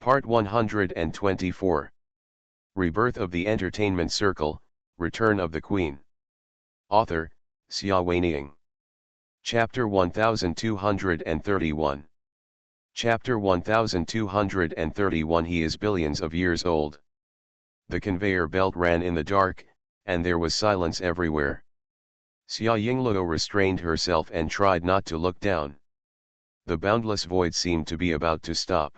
Part 124. Rebirth of the Entertainment Circle, Return of the Queen. Author, Xia Weining. Chapter 1231. Chapter 1231. He is billions of years old. The conveyor belt ran in the dark, and there was silence everywhere. Xia Yingluo restrained herself and tried not to look down. The boundless void seemed to be about to stop.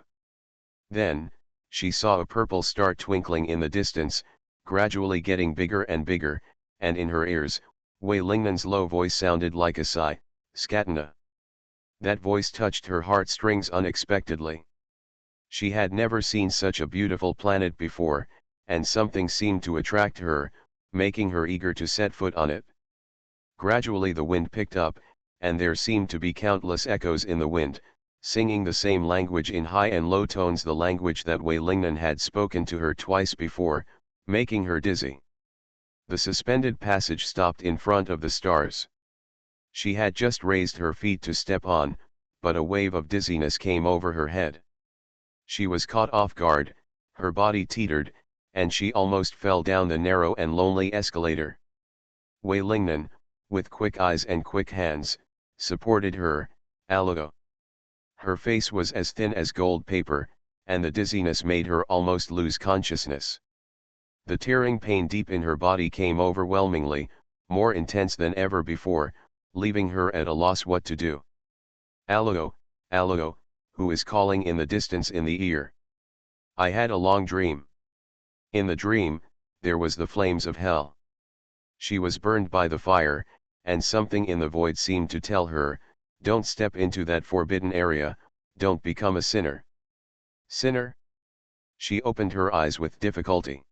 Then, she saw a purple star twinkling in the distance, gradually getting bigger and bigger, and in her ears, Wei Lingnan's low voice sounded like a sigh, "Scatana." That voice touched her heartstrings unexpectedly. She had never seen such a beautiful planet before, and something seemed to attract her, making her eager to set foot on it. Gradually the wind picked up, and there seemed to be countless echoes in the wind, singing the same language in high and low tones, the language that Wei Lingnan had spoken to her twice before, making her dizzy. The suspended passage stopped in front of the stars. She had just raised her feet to step on, but a wave of dizziness came over her head. She was caught off guard, her body teetered, and she almost fell down the narrow and lonely escalator. Wei Lingnan, with quick eyes and quick hands, supported her. "Allo." Her face was as thin as gold paper, and the dizziness made her almost lose consciousness. The tearing pain deep in her body came overwhelmingly, more intense than ever before, leaving her at a loss what to do. "Allo, allo, who is calling in the distance in the ear? I had a long dream." In the dream, there was the flames of hell. She was burned by the fire, and something in the void seemed to tell her, "Don't step into that forbidden area, don't become a sinner." Sinner? She opened her eyes with difficulty.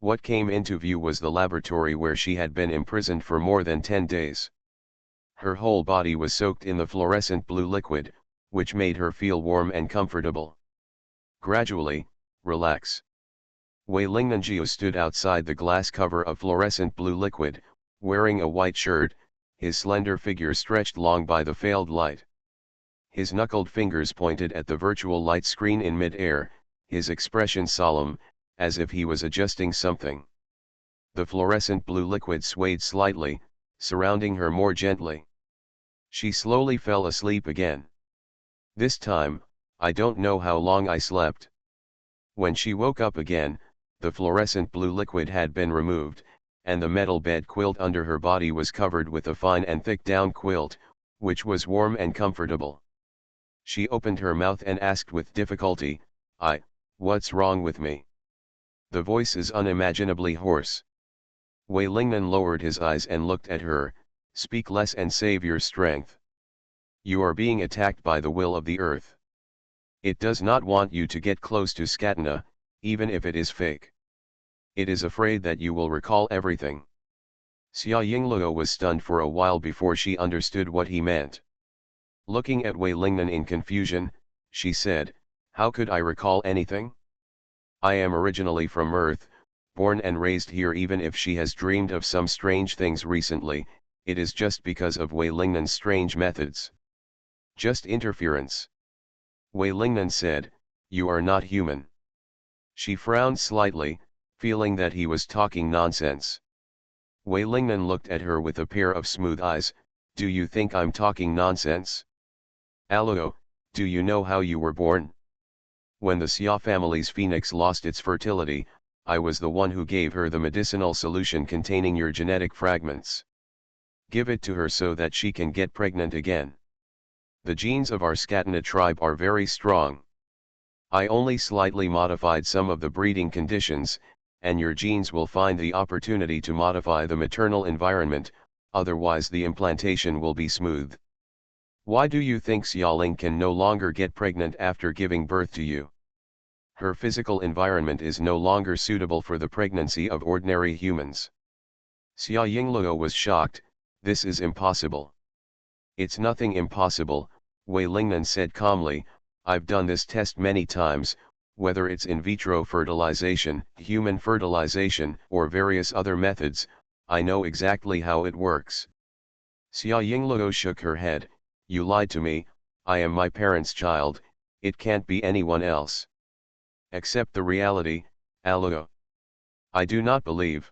What came into view was the laboratory where she had been imprisoned for more than 10 days. Her whole body was soaked in the fluorescent blue liquid, which made her feel warm and comfortable. Gradually, relax. Wei Lingnanjiu stood outside the glass cover of fluorescent blue liquid, wearing a white shirt, his slender figure stretched long by the failed light. His knuckled fingers pointed at the virtual light screen in mid-air, his expression solemn, as if he was adjusting something. The fluorescent blue liquid swayed slightly, surrounding her more gently. She slowly fell asleep again. This time, I don't know how long I slept. When she woke up again, the fluorescent blue liquid had been removed, and the metal bed quilt under her body was covered with a fine and thick down quilt, which was warm and comfortable. She opened her mouth and asked with difficulty, "What's wrong with me?" The voice is unimaginably hoarse. Wei Lingnan lowered his eyes and looked at her. "Speak less and save your strength. You are being attacked by the will of the earth. It does not want you to get close to Scatana, even if it is fake. It is afraid that you will recall everything." Xia Yingluo was stunned for a while before she understood what he meant. Looking at Wei Lingnan in confusion, she said, "How could I recall anything? I am originally from Earth, born and raised here. Even if she has dreamed of some strange things recently, it is just because of Wei Lingnan's strange methods. Just interference." Wei Lingnan said, "You are not human." She frowned slightly, feeling that he was talking nonsense. Wei Lingnan looked at her with a pair of smooth eyes. "Do you think I'm talking nonsense? Allo, do you know how you were born? When the Xia family's phoenix lost its fertility, I was the one who gave her the medicinal solution containing your genetic fragments. Give it to her so that she can get pregnant again. The genes of our Scatana tribe are very strong. I only slightly modified some of the breeding conditions, and your genes will find the opportunity to modify the maternal environment, otherwise the implantation will be smooth. Why do you think Xiaoling can no longer get pregnant after giving birth to you? Her physical environment is no longer suitable for the pregnancy of ordinary humans." Xia Yingluo was shocked. "This is impossible." "It's nothing impossible," Wei Lingnan said calmly. "I've done this test many times, whether it's in vitro fertilization, human fertilization, or various other methods. I know exactly how it works." Xia Yingluo shook her head. "You lied to me. I am my parents' child, it can't be anyone else." Accept the reality, Aluo. I do not believe.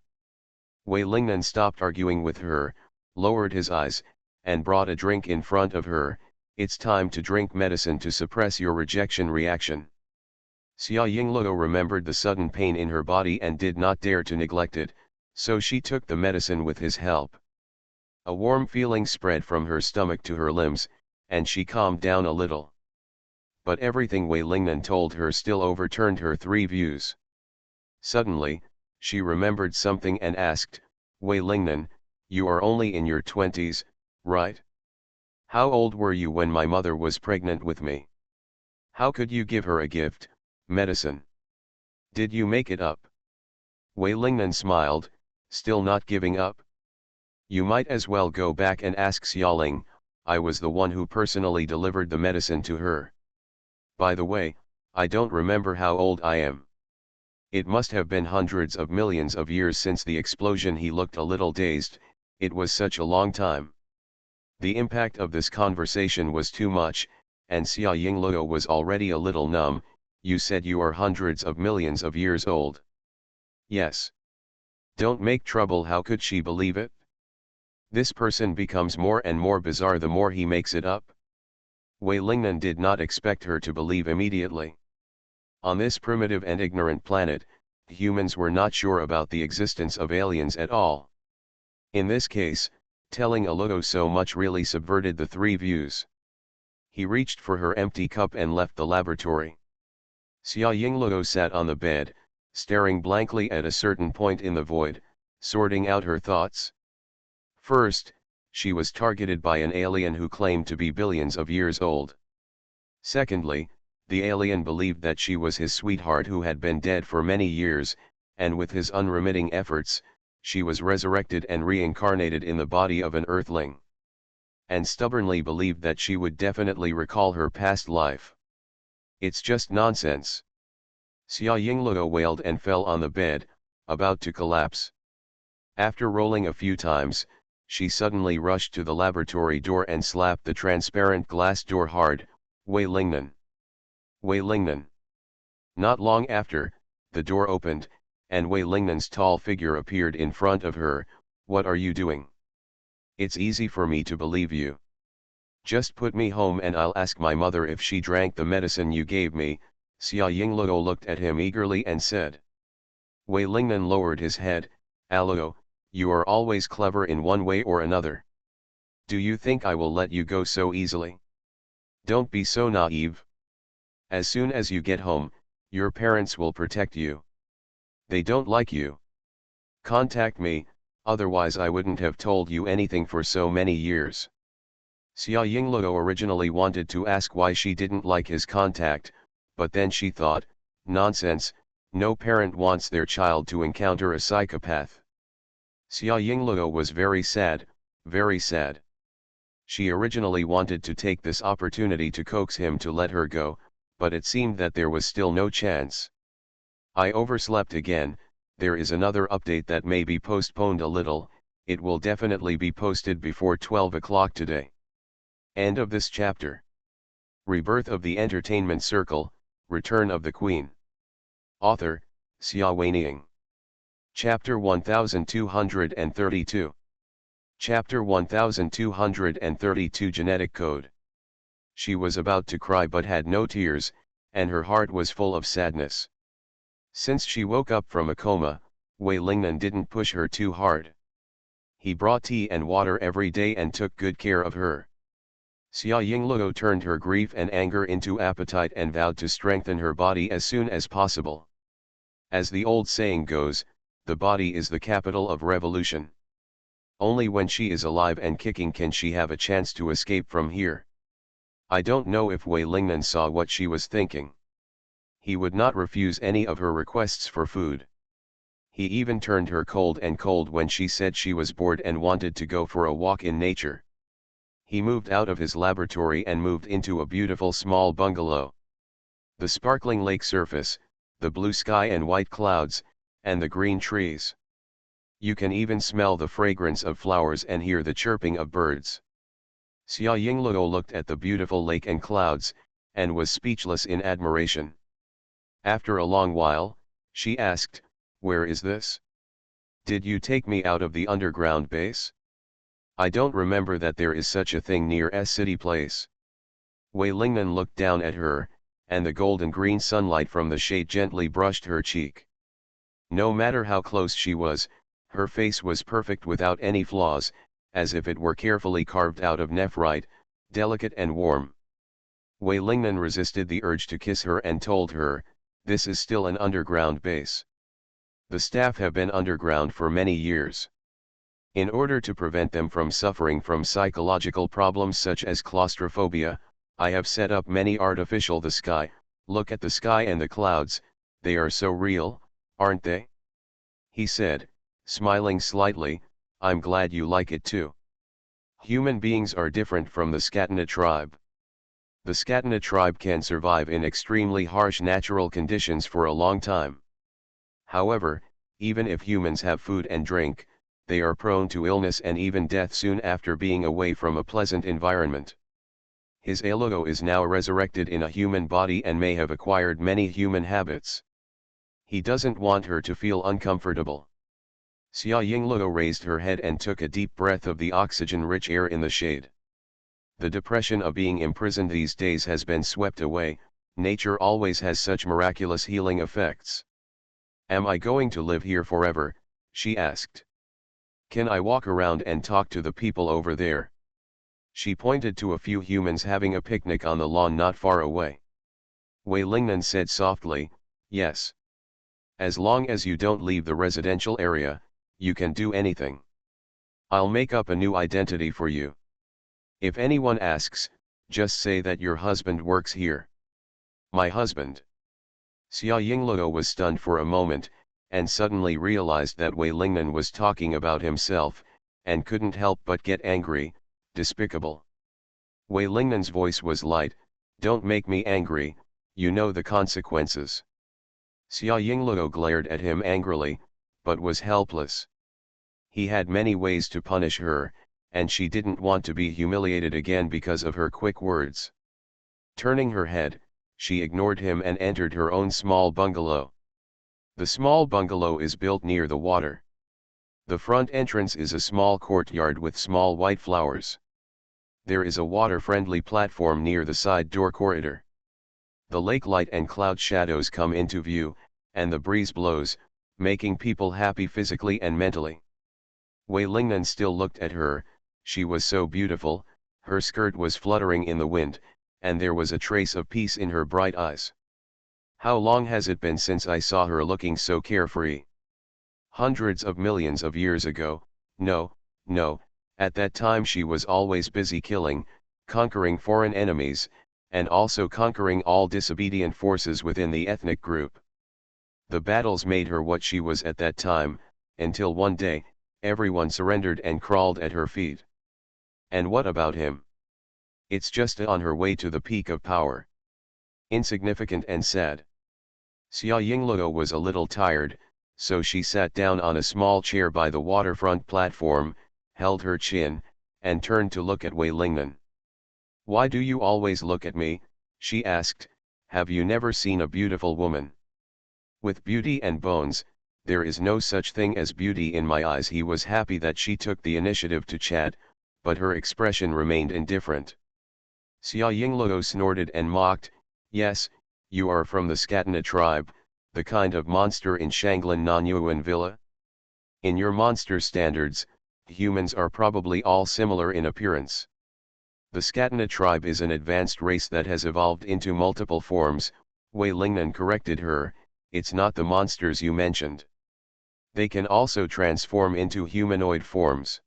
Wei Lingnan stopped arguing with her, lowered his eyes, and brought a drink in front of her. It's time to drink medicine to suppress your rejection reaction. Xia Yingluo remembered the sudden pain in her body and did not dare to neglect it, so she took the medicine with his help. A warm feeling spread from her stomach to her limbs, and she calmed down a little. But everything Wei Lingnan told her still overturned her three views. Suddenly, she remembered something and asked, Wei Lingnan, you are only in your 20s, right? How old were you when my mother was pregnant with me? How could you give her a gift, medicine? Did you make it up? Wei Lingnan smiled, still not giving up. You might as well go back and ask Xiaoling. I was the one who personally delivered the medicine to her. By the way, I don't remember how old I am. It must have been hundreds of millions of years since the explosion. He looked a little dazed, it was such a long time. The impact of this conversation was too much, and Xia Yingluo was already a little numb. You said you are hundreds of millions of years old. Yes. Don't make trouble. How could she believe it? This person becomes more and more bizarre the more he makes it up. Wei Lingnan did not expect her to believe immediately. On this primitive and ignorant planet, humans were not sure about the existence of aliens at all. In this case, telling Aluo so much really subverted the three views. He reached for her empty cup and left the laboratory. Xia Yingluo sat on the bed, staring blankly at a certain point in the void, sorting out her thoughts. First, she was targeted by an alien who claimed to be billions of years old. Secondly, the alien believed that she was his sweetheart who had been dead for many years, and with his unremitting efforts, she was resurrected and reincarnated in the body of an earthling. And stubbornly believed that she would definitely recall her past life. It's just nonsense. Xia Yingluo wailed and fell on the bed, about to collapse. After rolling a few times, she suddenly rushed to the laboratory door and slapped the transparent glass door hard. Wei Lingnan. Wei Lingnan. Not long after, the door opened, and Wei Lingnan's tall figure appeared in front of her. What are you doing? It's easy for me to believe you. Just put me home and I'll ask my mother if she drank the medicine you gave me. Xia Yingluo looked at him eagerly and said. Wei Lingnan lowered his head. Aluo, you are always clever in one way or another. Do you think I will let you go so easily? Don't be so naive. As soon as you get home, your parents will protect you. They don't like you. Contact me, otherwise I wouldn't have told you anything for so many years. Xia Yingluo originally wanted to ask why she didn't like his contact, but then she thought, nonsense, no parent wants their child to encounter a psychopath. Xia Yingluo was very sad, very sad. She originally wanted to take this opportunity to coax him to let her go, but it seemed that there was still no chance. I overslept again. There is another update that may be postponed a little. It will definitely be posted before 12 o'clock today. End of this chapter. Rebirth of the Entertainment Circle, Return of the Queen. Author, Xia Weining. Chapter 1232. Chapter 1232 Genetic Code. She was about to cry but had no tears, and her heart was full of sadness. Since she woke up from a coma, Wei Lingnan didn't push her too hard. He brought tea and water every day and took good care of her. Xia Yingluo turned her grief and anger into appetite and vowed to strengthen her body as soon as possible. As the old saying goes, the body is the capital of revolution. Only when she is alive and kicking can she have a chance to escape from here. I don't know if Wei Lingnan saw what she was thinking. He would not refuse any of her requests for food. He even turned her cold when she said she was bored and wanted to go for a walk in nature. He moved out of his laboratory and moved into a beautiful small bungalow. The sparkling lake surface, the blue sky and white clouds, and the green trees. You can even smell the fragrance of flowers and hear the chirping of birds. Xia Yingluo looked at the beautiful lake and clouds, and was speechless in admiration. After a long while, she asked, "Where is this? Did you take me out of the underground base? I don't remember that there is such a thing near S City Place." Wei Lingnan looked down at her, and the golden green sunlight from the shade gently brushed her cheek. No matter how close she was, her face was perfect without any flaws, as if it were carefully carved out of nephrite, delicate and warm. Wei Lingnan resisted the urge to kiss her and told her, "This is still an underground base. The staff have been underground for many years. In order to prevent them from suffering from psychological problems such as claustrophobia, I have set up many artificial the sky. Look at the sky and the clouds, they are so real, aren't they?" He said, smiling slightly, "I'm glad you like it too. Human beings are different from the Scatena tribe. The Scatena tribe can survive in extremely harsh natural conditions for a long time. However, even if humans have food and drink, they are prone to illness and even death soon after being away from a pleasant environment. His Alogo is now resurrected in a human body and may have acquired many human habits. He doesn't want her to feel uncomfortable." Xia Yingluo raised her head and took a deep breath of the oxygen-rich air in the shade. The depression of being imprisoned these days has been swept away. Nature always has such miraculous healing effects. "Am I going to live here forever?" she asked. "Can I walk around and talk to the people over there?" She pointed to a few humans having a picnic on the lawn not far away. Wei Lingnan said softly, "Yes. As long as you don't leave the residential area, you can do anything. I'll make up a new identity for you. If anyone asks, just say that your husband works here." "My husband?" Xia Yingluo was stunned for a moment, and suddenly realized that Wei Lingnan was talking about himself, and couldn't help but get angry. Despicable. Wei Lingnan's voice was light, "Don't make me angry, you know the consequences." Xia Yingluo glared at him angrily, but was helpless. He had many ways to punish her, and she didn't want to be humiliated again because of her quick words. Turning her head, she ignored him and entered her own small bungalow. The small bungalow is built near the water. The front entrance is a small courtyard with small white flowers. There is a water-friendly platform near the side door corridor. The lake light and cloud shadows come into view, and the breeze blows, making people happy physically and mentally. Wei Lingnan still looked at her. She was so beautiful, her skirt was fluttering in the wind, and there was a trace of peace in her bright eyes. "How long has it been since I saw her looking so carefree? Hundreds of millions of years ago, no, at that time she was always busy killing, conquering foreign enemies, and also conquering all disobedient forces within the ethnic group. The battles made her what she was at that time, until one day, everyone surrendered and crawled at her feet. And what about him? It's just on her way to the peak of power. Insignificant and sad." Xia Yingluo was a little tired, so she sat down on a small chair by the waterfront platform, held her chin, and turned to look at Wei Lingnan. "Why do you always look at me?" she asked. "Have you never seen a beautiful woman? With beauty and bones, there is no such thing as beauty in my eyes." He was happy that she took the initiative to chat, but her expression remained indifferent. Xia Yingluo snorted and mocked, "Yes, you are from the Scatena tribe, the kind of monster in Shanglin Nanyuan Villa? In your monster standards, humans are probably all similar in appearance. The Scatena tribe is an advanced race that has evolved into multiple forms." Wei Lingnan corrected her, "It's not the monsters you mentioned. They can also transform into humanoid forms.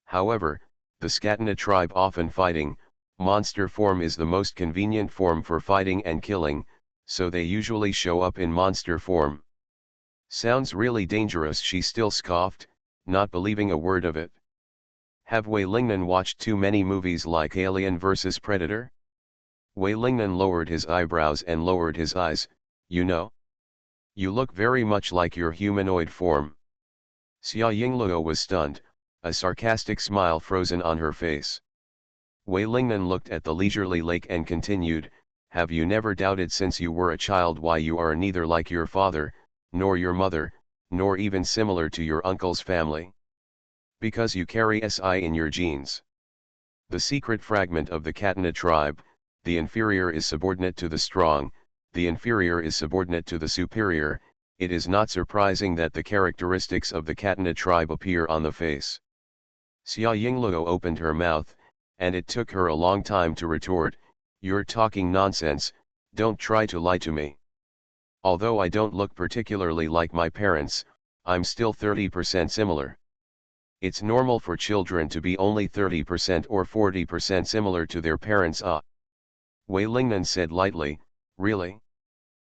However, the Scatena tribe often fighting, monster form is the most convenient form for fighting and killing, so they usually show up in monster form." "Sounds really dangerous," she still scoffed, not believing a word of it. Have Wei Lingnan watched too many movies like Alien vs Predator? Wei Lingnan lowered his eyebrows and lowered his eyes. "You know? You look very much like your humanoid form." Xia Yingluo was stunned, a sarcastic smile frozen on her face. Wei Lingnan looked at the leisurely lake and continued, have you never doubted since you were a child why you are neither like your father, nor your mother, nor even similar to your uncle's family? Because you carry Si in your genes. The secret fragment of the Katana tribe, the inferior is subordinate to the strong, the inferior is subordinate to the superior. It is not surprising that the characteristics of the Katana tribe appear on the face. Xia Yingluo opened her mouth, and it took her a long time to retort, "You're talking nonsense, don't try to lie to me. Although I don't look particularly like my parents, I'm still 30% similar. It's normal for children to be only 30% or 40% similar to their parents." Wei Lingnan said lightly, "Really?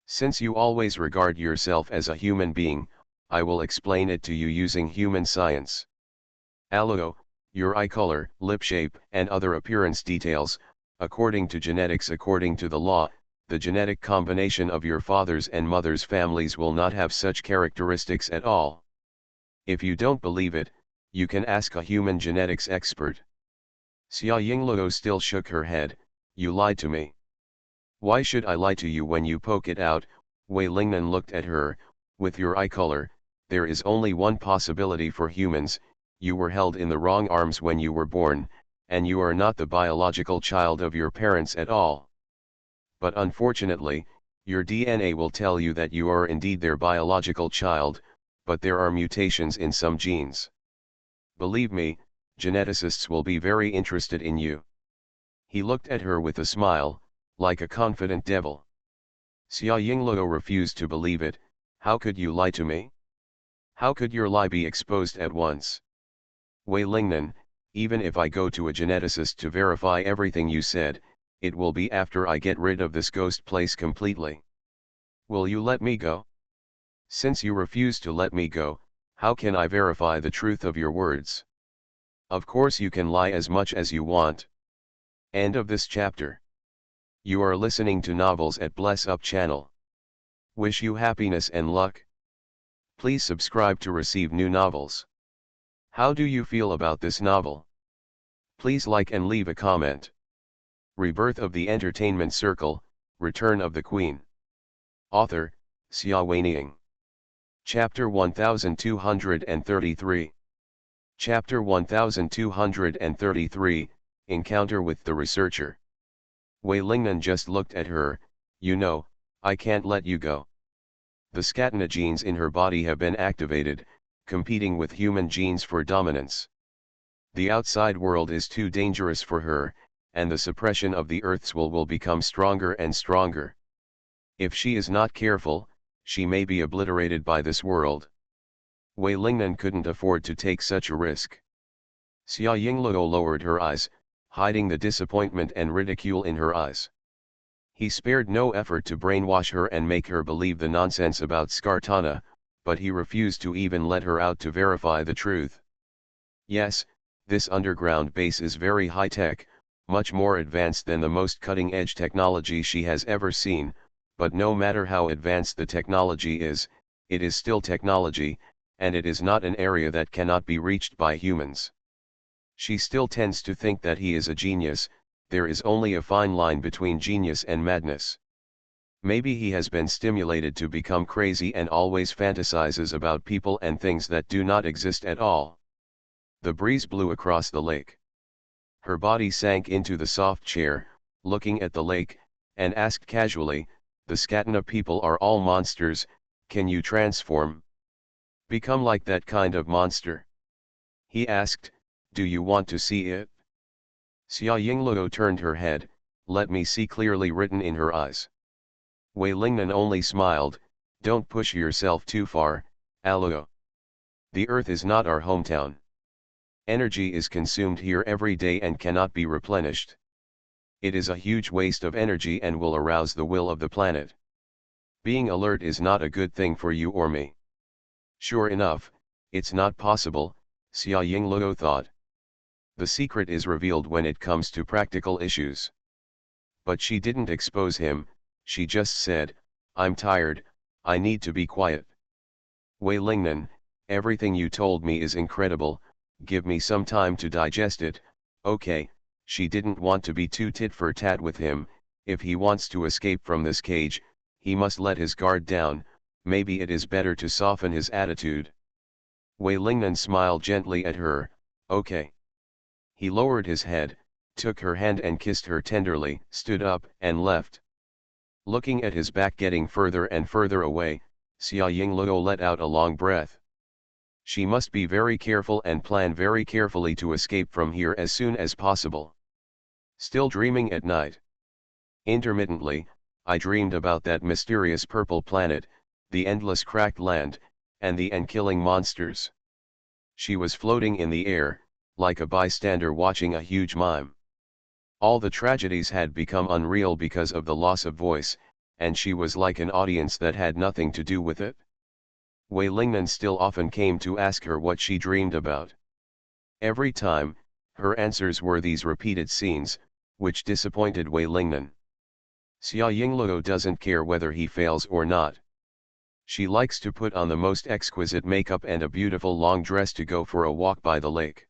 Since you always regard yourself as a human being, I will explain it to you using human science. Aluo, your eye color, lip shape, and other appearance details, according to genetics, according to the law, the genetic combination of your father's and mother's families will not have such characteristics at all. If you don't believe it, you can ask a human genetics expert." Xia Yingluo still shook her head, "You lied to me." "Why should I lie to you when you poke it out?" Wei Lingnan looked at her. "With your eye color, there is only one possibility for humans: you were held in the wrong arms when you were born, and you are not the biological child of your parents at all. But unfortunately, your DNA will tell you that you are indeed their biological child, but there are mutations in some genes. Believe me, geneticists will be very interested in you." He looked at her with a smile, like a confident devil. Xia Yingluo refused to believe it. "How could you lie to me? How could your lie be exposed at once?" "Wei Lingnan, even if I go to a geneticist to verify everything you said, it will be after I get rid of this ghost place completely. Will you let me go? Since you refuse to let me go, how can I verify the truth of your words? Of course you can lie as much as you want." End of this chapter. You are listening to Novels at Bless Up channel. Wish you happiness and luck. Please subscribe to receive new novels. How do you feel about this novel? Please like and leave a comment. Rebirth of the Entertainment Circle, Return of the Queen. Author, Xia Weining. Chapter 1233. Chapter 1233, Encounter with the Researcher. Wei Lingnan just looked at her. "You know, I can't let you go. The scatena genes in her body have been activated, competing with human genes for dominance. The outside world is too dangerous for her, and the suppression of the Earth's will become stronger and stronger. If she is not careful, she may be obliterated by this world." Wei Lingnan couldn't afford to take such a risk. Xia Yingluo lowered her eyes, hiding the disappointment and ridicule in her eyes. He spared no effort to brainwash her and make her believe the nonsense about Skartana, but he refused to even let her out to verify the truth. Yes, this underground base is very high-tech, much more advanced than the most cutting-edge technology she has ever seen, but no matter how advanced the technology is, it is still technology, and it is not an area that cannot be reached by humans. She still tends to think that he is a genius. There is only a fine line between genius and madness. Maybe he has been stimulated to become crazy and always fantasizes about people and things that do not exist at all. The breeze blew across the lake. Her body sank into the soft chair, looking at the lake, and asked casually, "The Scatena people are all monsters, can you transform? Become like that kind of monster?" He asked, "Do you want to see it?" Xia Yingluo turned her head. "Let me see," clearly written in her eyes. Wei Lingnan only smiled. "Don't push yourself too far, Aluo. The Earth is not our hometown. Energy is consumed here every day and cannot be replenished. It is a huge waste of energy and will arouse the will of the planet. Being alert is not a good thing for you or me." Sure enough, it's not possible, Xia Yingluo thought. The secret is revealed when it comes to practical issues. But she didn't expose him, she just said, "I'm tired, I need to be quiet." "Wei Lingnan, everything you told me is incredible, give me some time to digest it." Okay, she didn't want to be too tit for tat with him. if he wants to escape from this cage, he must let his guard down, maybe it is better to soften his attitude. Wei Lingnan smiled gently at her, okay. He lowered his head, took her hand and kissed her tenderly, stood up, and left. Looking at his back getting further and further away, Xia Yingluo let out a long breath. She must be very careful and plan very carefully to escape from here as soon as possible. Still dreaming at night. Intermittently, I dreamed about that mysterious purple planet, the endless cracked land, and the killing monsters. She was floating in the air, like a bystander watching a huge mime. All the tragedies had become unreal because of the loss of voice, and she was like an audience that had nothing to do with it. Wei Lingnan still often came to ask her what she dreamed about. Every time, her answers were these repeated scenes, which disappointed Wei Lingnan. Xia Yingluo doesn't care whether he fails or not. She likes to put on the most exquisite makeup and a beautiful long dress to go for a walk by the lake.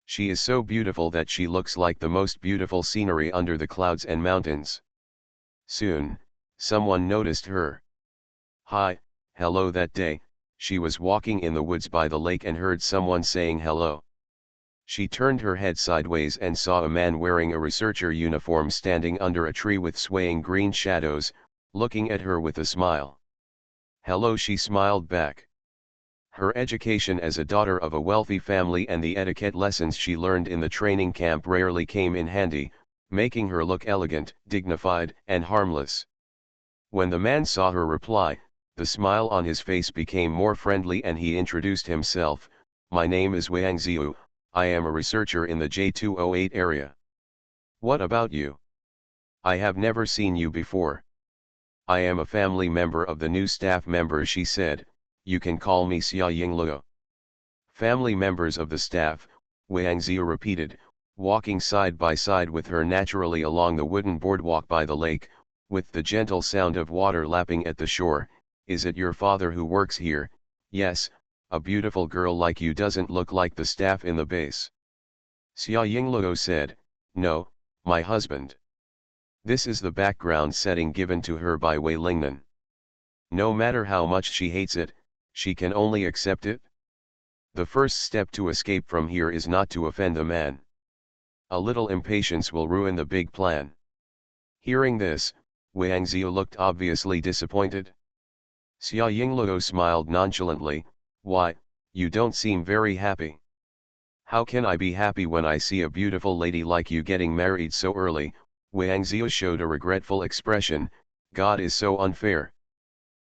She is so beautiful that she looks like the most beautiful scenery under the clouds and mountains. Soon, someone noticed her. Hi, hello. That day, she was walking in the woods by the lake and heard someone saying hello. She turned her head sideways and saw a man wearing a researcher uniform standing under a tree with swaying green shadows, looking at her with a smile. Hello, she smiled back. Her education as a daughter of a wealthy family and the etiquette lessons she learned in the training camp rarely came in handy, making her look elegant, dignified, and harmless. When the man saw her reply, the smile on his face became more friendly and he introduced himself. My name is Wang Ziyu, I am a researcher in the J208 area. What about you? I have never seen you before. I am a family member of the new staff members, she said. You can call me Xia Yingluo. Family members of the staff, Wang Ziyu repeated, walking side by side with her naturally along the wooden boardwalk by the lake, with the gentle sound of water lapping at the shore. Is it your father who works here? Yes, a beautiful girl like you doesn't look like the staff in the base. Xia Yingluo said, no, my husband. This is the background setting given to her by Wei Lingnan. No matter how much she hates it, she can only accept it. The first step to escape from here is not to offend the man. A little impatience will ruin the big plan. Hearing this, Wang Ziyu looked obviously disappointed. Xia Yingluo smiled nonchalantly, why, you don't seem very happy. How can I be happy when I see a beautiful lady like you getting married so early? Wang Ziyu showed a regretful expression. God is so unfair.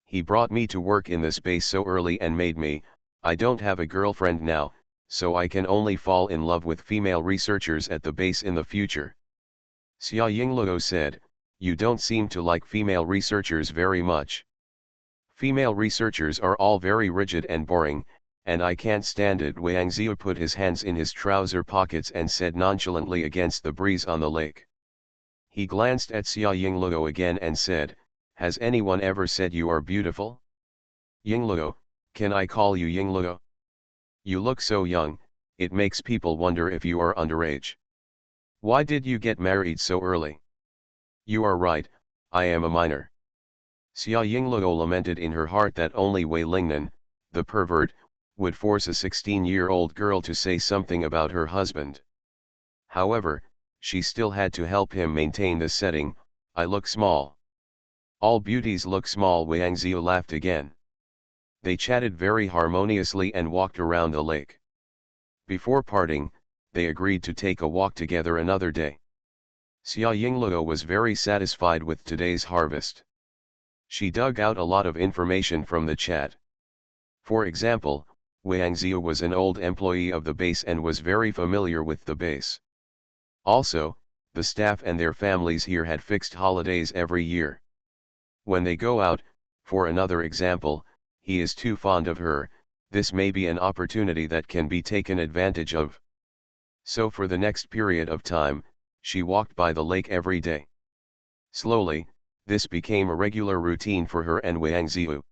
He brought me to work in this base so early and made me. I don't have a girlfriend now, so I can only fall in love with female researchers at the base in the future. Xia Yingluo said, you don't seem to like female researchers very much. Female researchers are all very rigid and boring, and I can't stand it. Wang Ziyu put his hands in his trouser pockets and said nonchalantly against the breeze on the lake. He glanced at Xia Yingluo again and said, has anyone ever said you are beautiful? Yingluo, can I call you Yingluo? You look so young, it makes people wonder if you are underage. Why did you get married so early? You are right, I am a minor. Xia Yingluo lamented in her heart that only Wei Lingnan, the pervert, would force a 16-year-old girl to say something about her husband. However, she still had to help him maintain the setting. I look small. All beauties look small. Wang Ziyu laughed again. They chatted very harmoniously and walked around the lake. Before parting, they agreed to take a walk together another day. Xia Yingluo was very satisfied with today's harvest. She dug out a lot of information from the chat. For example, Wang Ziyu was an old employee of the base and was very familiar with the base. Also, the staff and their families here had fixed holidays every year. When they go out, for another example, he is too fond of her. This may be an opportunity that can be taken advantage of. So for the next period of time, she walked by the lake every day. Slowly, this became a regular routine for her and Wang Ziyu.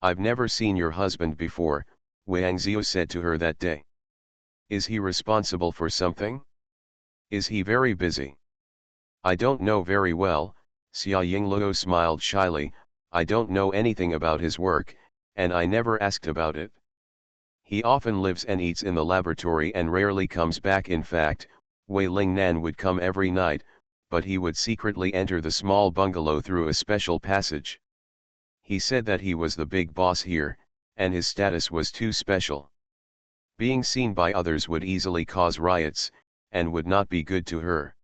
I've never seen your husband before, Wang Ziyu said to her that day. Is he responsible for something? Is he very busy? I don't know very well, Xia Yingluo smiled shyly. I don't know anything about his work, and I never asked about it. He often lives and eats in the laboratory and rarely comes back. In fact, Wei Lingnan would come every night, but he would secretly enter the small bungalow through a special passage. He said that he was the big boss here, and his status was too special. Being seen by others would easily cause riots, and would not be good to her.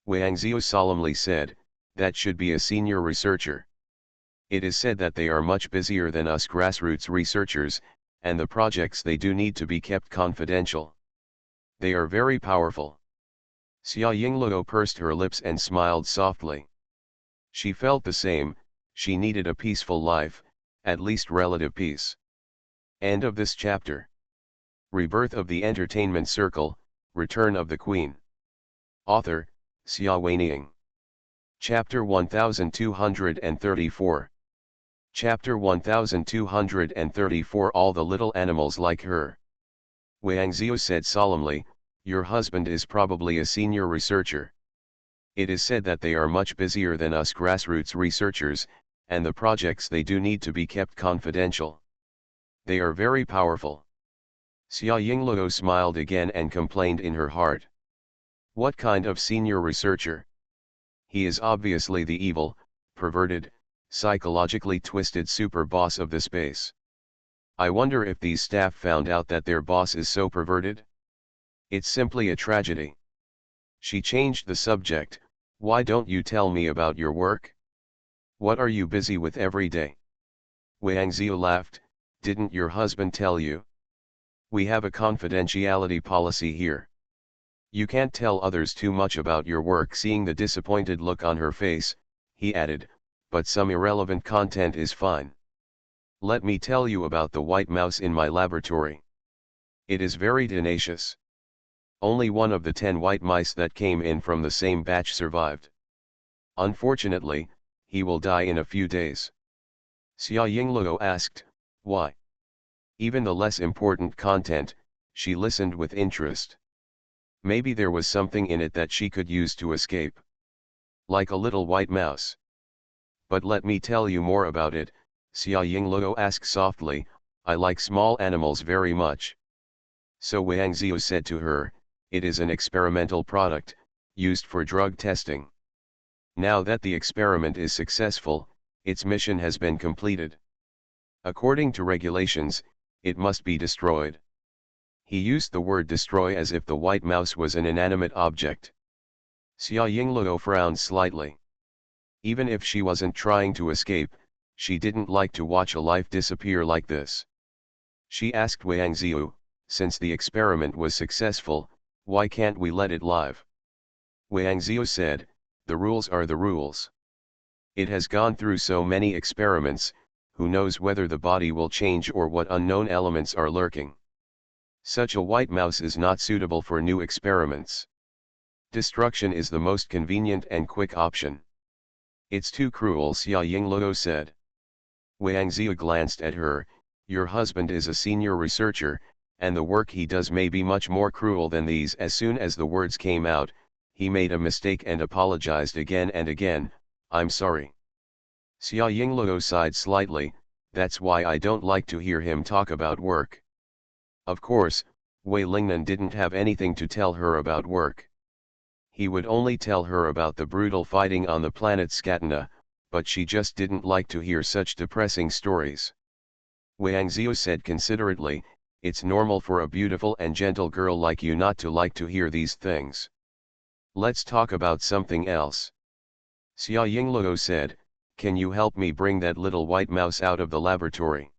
Wang Zhou solemnly said, that should be a senior researcher. It is said that they are much busier than us grassroots researchers, and the projects they do need to be kept confidential. They are very powerful. Xia Yingluo pursed her lips and smiled softly. She felt the same, she needed a peaceful life, at least relative peace. End of this chapter. Rebirth of the Entertainment Circle, Return of the Queen. Author, Xia Weining. Chapter 1234. Chapter 1234. All the little animals like her. Wang Zhou said solemnly, your husband is probably a senior researcher. It is said that they are much busier than us grassroots researchers, and the projects they do need to be kept confidential. They are very powerful. Xia Yingluo smiled again and complained in her heart. What kind of senior researcher? He is obviously the evil, perverted, psychologically twisted super boss of the space. I wonder if these staff found out that their boss is so perverted? It's simply a tragedy. She changed the subject. Why don't you tell me about your work? What are you busy with every day? Wang Zhou laughed, didn't your husband tell you? We have a confidentiality policy here. You can't tell others too much about your work. Seeing the disappointed look on her face, he added, but some irrelevant content is fine. Let me tell you about the white mouse in my laboratory. It is very tenacious. Only one of the 10 white mice that came in from the same batch survived. Unfortunately, he will die in a few days. Xia Yingluo asked, why? Even the less important content, she listened with interest. Maybe there was something in it that she could use to escape. Like a little white mouse. But let me tell you more about it, Xia Yingluo asked softly. I like small animals very much. So Wang Zhou said to her, it is an experimental product, used for drug testing. Now that the experiment is successful, its mission has been completed. According to regulations, it must be destroyed. He used the word destroy as if the white mouse was an inanimate object. Xia Yingluo frowned slightly. Even if she wasn't trying to escape, she didn't like to watch a life disappear like this. She asked Wang Zhou, since the experiment was successful, why can't we let it live? Wang Zhou said, the rules are the rules. It has gone through so many experiments, who knows whether the body will change or what unknown elements are lurking. Such a white mouse is not suitable for new experiments. Destruction is the most convenient and quick option. It's too cruel, Xia Yingluo said. Wang Zhou glanced at her, your husband is a senior researcher, and the work he does may be much more cruel than these. As soon as the words came out, he made a mistake and apologized again and again, I'm sorry. Xia Yingluo sighed slightly, that's why I don't like to hear him talk about work. Of course, Wei Lingnan didn't have anything to tell her about work. He would only tell her about the brutal fighting on the planet Scatena, but she just didn't like to hear such depressing stories. Wang Zhou said considerately, it's normal for a beautiful and gentle girl like you not to like to hear these things. Let's talk about something else. Xia Yingluo said, can you help me bring that little white mouse out of the laboratory?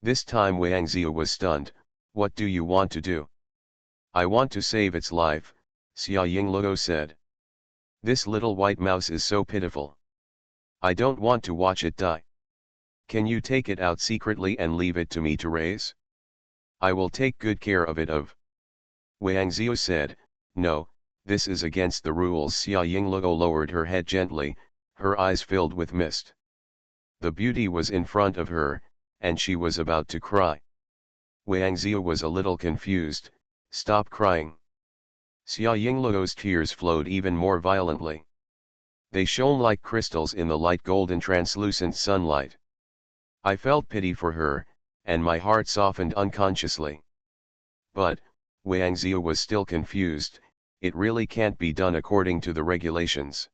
This time Wang Zhou was stunned. What do you want to do? I want to save its life, Xia Yingluo said. This little white mouse is so pitiful. I don't want to watch it die. Can you take it out secretly and leave it to me to raise? I will take good care of it. Wang Zhou said, no, this is against the rules. Xia Yingluo lowered her head gently, her eyes filled with mist. The beauty was in front of her, and she was about to cry. Wang Zhou was a little confused, stop crying. Xia Yingluo's tears flowed even more violently. They shone like crystals in the light golden translucent sunlight. I felt pity for her, and my heart softened unconsciously. But, Wang Ziyu was still confused. It really can't be done according to the regulations.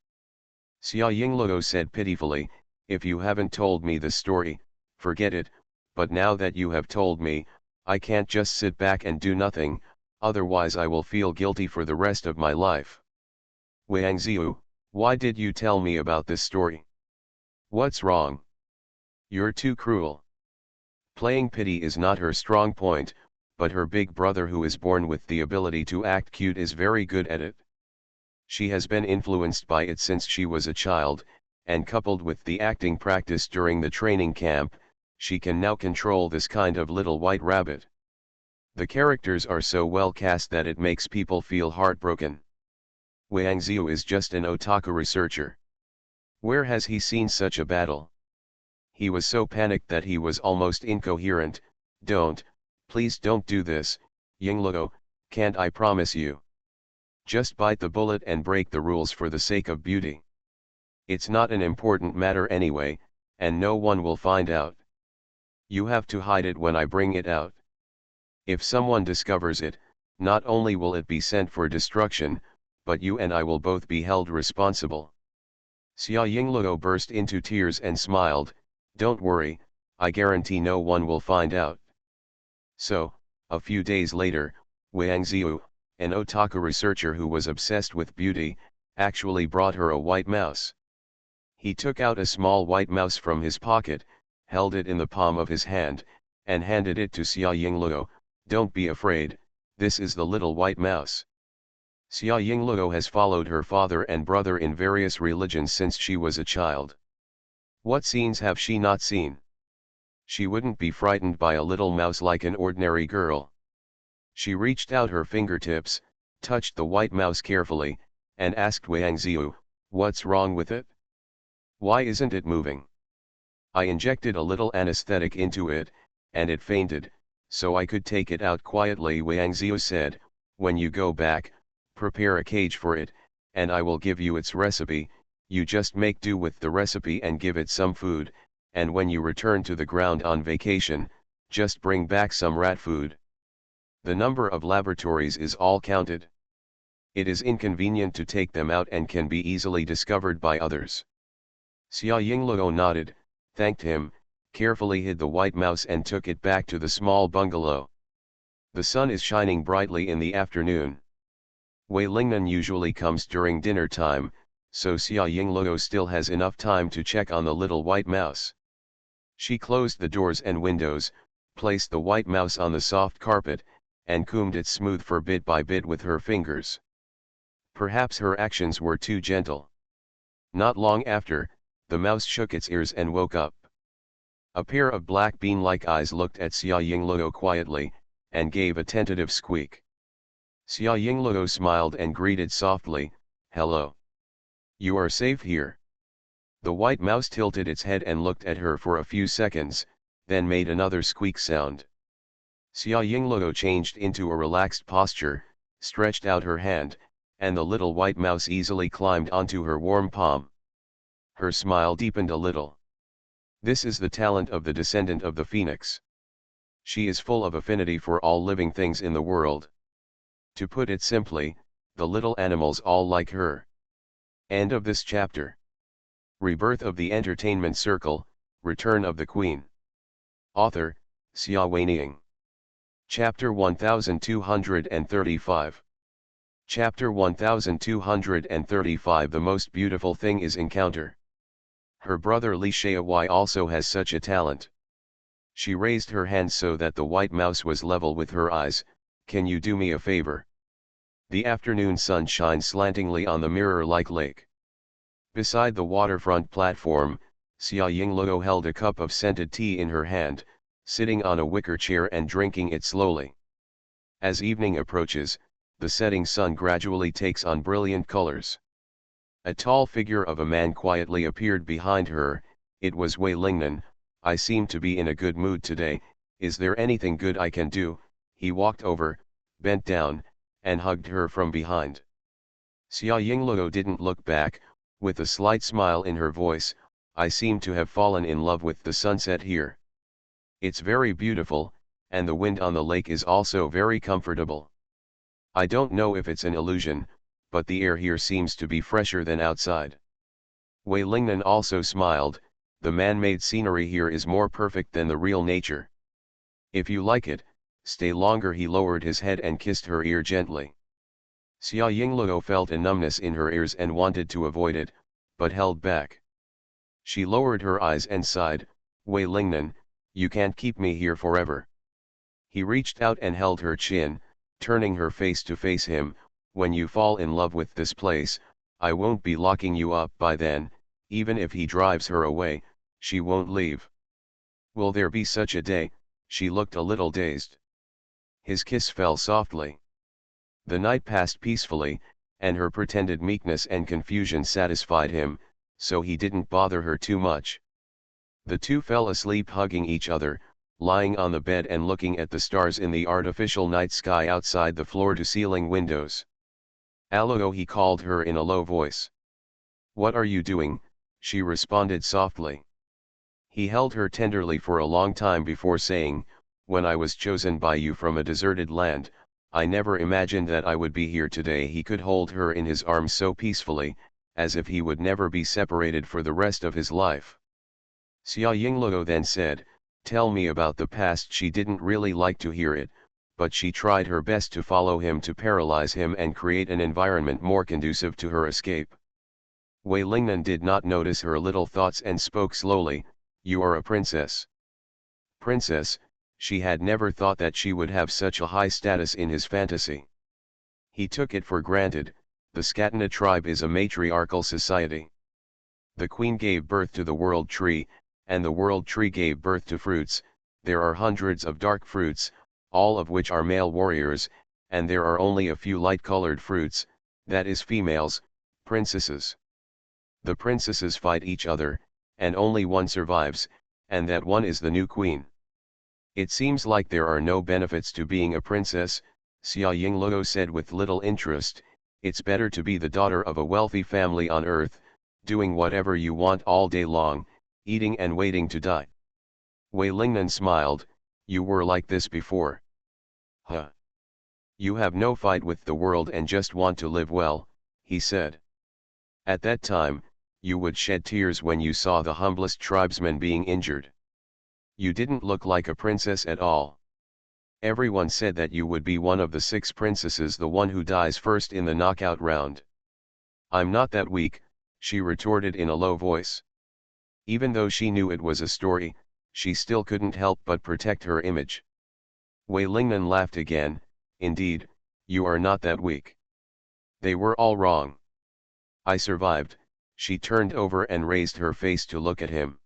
Xia Yingluo said pitifully, if you haven't told me the story, forget it, but now that you have told me, I can't just sit back and do nothing, otherwise I will feel guilty for the rest of my life. Wang Ziyu, why did you tell me about this story? What's wrong? You're too cruel. Playing pity is not her strong point, but her big brother who is born with the ability to act cute is very good at it. She has been influenced by it since she was a child, and coupled with the acting practice during the training camp, she can now control this kind of little white rabbit. The characters are so well cast that it makes people feel heartbroken. Wang Ziyu is just an otaku researcher. Where has he seen such a battle? He was so panicked that he was almost incoherent. Please don't do this, Yingluo, can't I promise you? Just bite the bullet and break the rules for the sake of beauty. It's not an important matter anyway, and no one will find out. You have to hide it when I bring it out. If someone discovers it, not only will it be sent for destruction, but you and I will both be held responsible. Xia Yingluo burst into tears and smiled, don't worry, I guarantee no one will find out. So, a few days later, Wang Ziyu, an otaku researcher who was obsessed with beauty, actually brought her a white mouse. He took out a small white mouse from his pocket, held it in the palm of his hand, and handed it to Xia Yingluo. Don't be afraid, this is the little white mouse. Xia Yingluo has followed her father and brother in various religions since she was a child. What scenes have she not seen? She wouldn't be frightened by a little mouse like an ordinary girl. She reached out her fingertips, touched the white mouse carefully, and asked Wang Ziyu, what's wrong with it? Why isn't it moving? I injected a little anesthetic into it, and it fainted, so I could take it out quietly. Wang Ziyu said, when you go back, prepare a cage for it, and I will give you its recipe. You just make do with the recipe and give it some food, and when you return to the ground on vacation, just bring back some rat food. The number of laboratories is all counted. It is inconvenient to take them out and can be easily discovered by others. Xia Yingluo nodded, thanked him, carefully hid the white mouse and took it back to the small bungalow. The sun is shining brightly in the afternoon. Wei Lingnan usually comes during dinner time, so Xia Yingluo still has enough time to check on the little white mouse. She closed the doors and windows, placed the white mouse on the soft carpet, and combed it smooth for bit by bit with her fingers. Perhaps her actions were too gentle. Not long after, the mouse shook its ears and woke up. A pair of black bean-like eyes looked at Xia Yingluo quietly, and gave a tentative squeak. Xia Yingluo smiled and greeted softly, hello. You are safe here. The white mouse tilted its head and looked at her for a few seconds, then made another squeak sound. Xia Yingluo changed into a relaxed posture, stretched out her hand, and the little white mouse easily climbed onto her warm palm. Her smile deepened a little. This is the talent of the descendant of the phoenix. She is full of affinity for all living things in the world. To put it simply, the little animals all like her. End of this chapter. Rebirth of the Entertainment Circle, Return of the Queen. Author, Xia Weining. Chapter 1235. Chapter 1235. The most beautiful thing is encounter. Her brother Li Xiaowei also has such a talent. She raised her hand so that the white mouse was level with her eyes. Can you do me a favor? The afternoon sun shines slantingly on the mirror-like lake. Beside the waterfront platform, Xia Yingluo held a cup of scented tea in her hand, sitting on a wicker chair and drinking it slowly. As evening approaches, the setting sun gradually takes on brilliant colors. A tall figure of a man quietly appeared behind her. It was Wei Lingnan. I seem to be in a good mood today, is there anything good I can do? He walked over, bent down, and hugged her from behind. Xia Yingluo didn't look back, with a slight smile in her voice. I seem to have fallen in love with the sunset here. It's very beautiful, and the wind on the lake is also very comfortable. I don't know if it's an illusion, but the air here seems to be fresher than outside. Wei Lingnan also smiled. The man-made scenery here is more perfect than the real nature. If you like it, stay longer. He lowered his head and kissed her ear gently. Xia Yingluo felt a numbness in her ears and wanted to avoid it, but held back. She lowered her eyes and sighed. Wei Lingnan, you can't keep me here forever. He reached out and held her chin, turning her face to face him. When you fall in love with this place, I won't be locking you up by then. Even if he drives her away, she won't leave. Will there be such a day? She looked a little dazed. His kiss fell softly. The night passed peacefully, and her pretended meekness and confusion satisfied him, so he didn't bother her too much. The two fell asleep hugging each other, lying on the bed and looking at the stars in the artificial night sky outside the floor-to-ceiling windows. Aluo, he called her in a low voice. What are you doing? She responded softly. He held her tenderly for a long time before saying, when I was chosen by you from a deserted land, I never imagined that I would be here today. He could hold her in his arms so peacefully, as if he would never be separated for the rest of his life. Xia Yingluo then said, tell me about the past. She didn't really like to hear it, but she tried her best to follow him, to paralyze him and create an environment more conducive to her escape. Wei Lingnan did not notice her little thoughts and spoke slowly. You are a princess. Princess, she had never thought that she would have such a high status in his fantasy. He took it for granted. The Scatena tribe is a matriarchal society. The queen gave birth to the world tree, and the world tree gave birth to fruits. There are hundreds of dark fruits, all of which are male warriors, and there are only a few light-colored fruits, that is females, princesses. The princesses fight each other, and only one survives, and that one is the new queen. It seems like there are no benefits to being a princess, Xia Yingluo said with little interest. It's better to be the daughter of a wealthy family on earth, doing whatever you want all day long, eating and waiting to die. Wei Lingnan smiled. You were like this before. Huh. You have no fight with the world and just want to live well, he said. At that time, you would shed tears when you saw the humblest tribesmen being injured. You didn't look like a princess at all. Everyone said that you would be one of the 6 princesses, the one who dies first in the knockout round. I'm not that weak, she retorted in a low voice. Even though she knew it was a story, she still couldn't help but protect her image. Wei Lingnan laughed again. Indeed, you are not that weak. They were all wrong. I survived. She turned over and raised her face to look at him.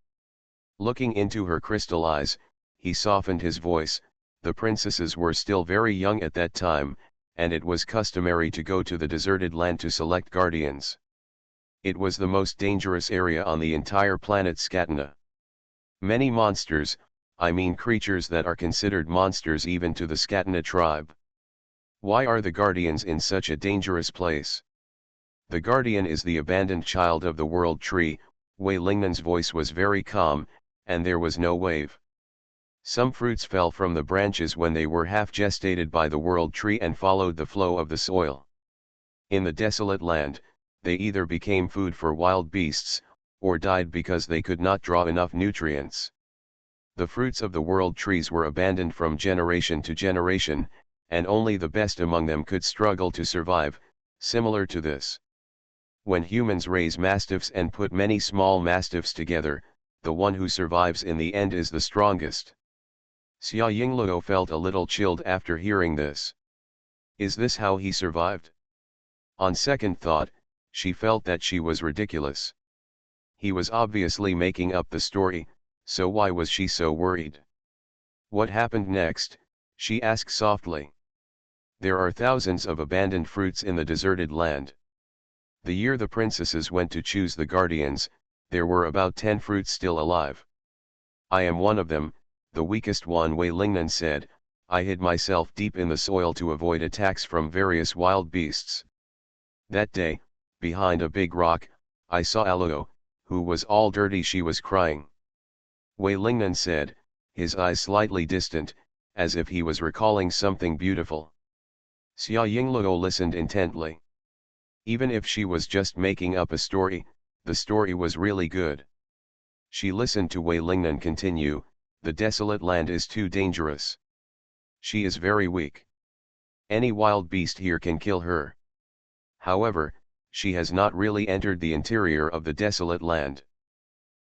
Looking into her crystal eyes, he softened his voice. The princesses were still very young at that time, and it was customary to go to the deserted land to select guardians. It was the most dangerous area on the entire planet Scatena. Many monsters, I mean creatures that are considered monsters even to the Scatena tribe. Why are the guardians in such a dangerous place? The guardian is the abandoned child of the world tree. Wei Lingnan's voice was very calm, and there was no wave. Some fruits fell from the branches when they were half gestated by the world tree and followed the flow of the soil. In the desolate land, they either became food for wild beasts, or died because they could not draw enough nutrients. The fruits of the world trees were abandoned from generation to generation, and only the best among them could struggle to survive, similar to this. When humans raise mastiffs and put many small mastiffs together, the one who survives in the end is the strongest. Xia Yingluo felt a little chilled after hearing this. Is this how he survived? On second thought, she felt that she was ridiculous. He was obviously making up the story, so why was she so worried? What happened next? She asked softly. There are thousands of abandoned fruits in the deserted land. The year the princesses went to choose the guardians, there were about 10 fruits still alive. I am one of them, the weakest one, Wei Lingnan said. I hid myself deep in the soil to avoid attacks from various wild beasts. That day, behind a big rock, I saw Aluo, who was all dirty. She was crying. Wei Lingnan said, his eyes slightly distant, as if he was recalling something beautiful. Xia Yingluo listened intently. Even if she was just making up a story, the story was really good. She listened to Wei Lingnan continue, the desolate land is too dangerous. She is very weak. Any wild beast here can kill her. However, she has not really entered the interior of the desolate land.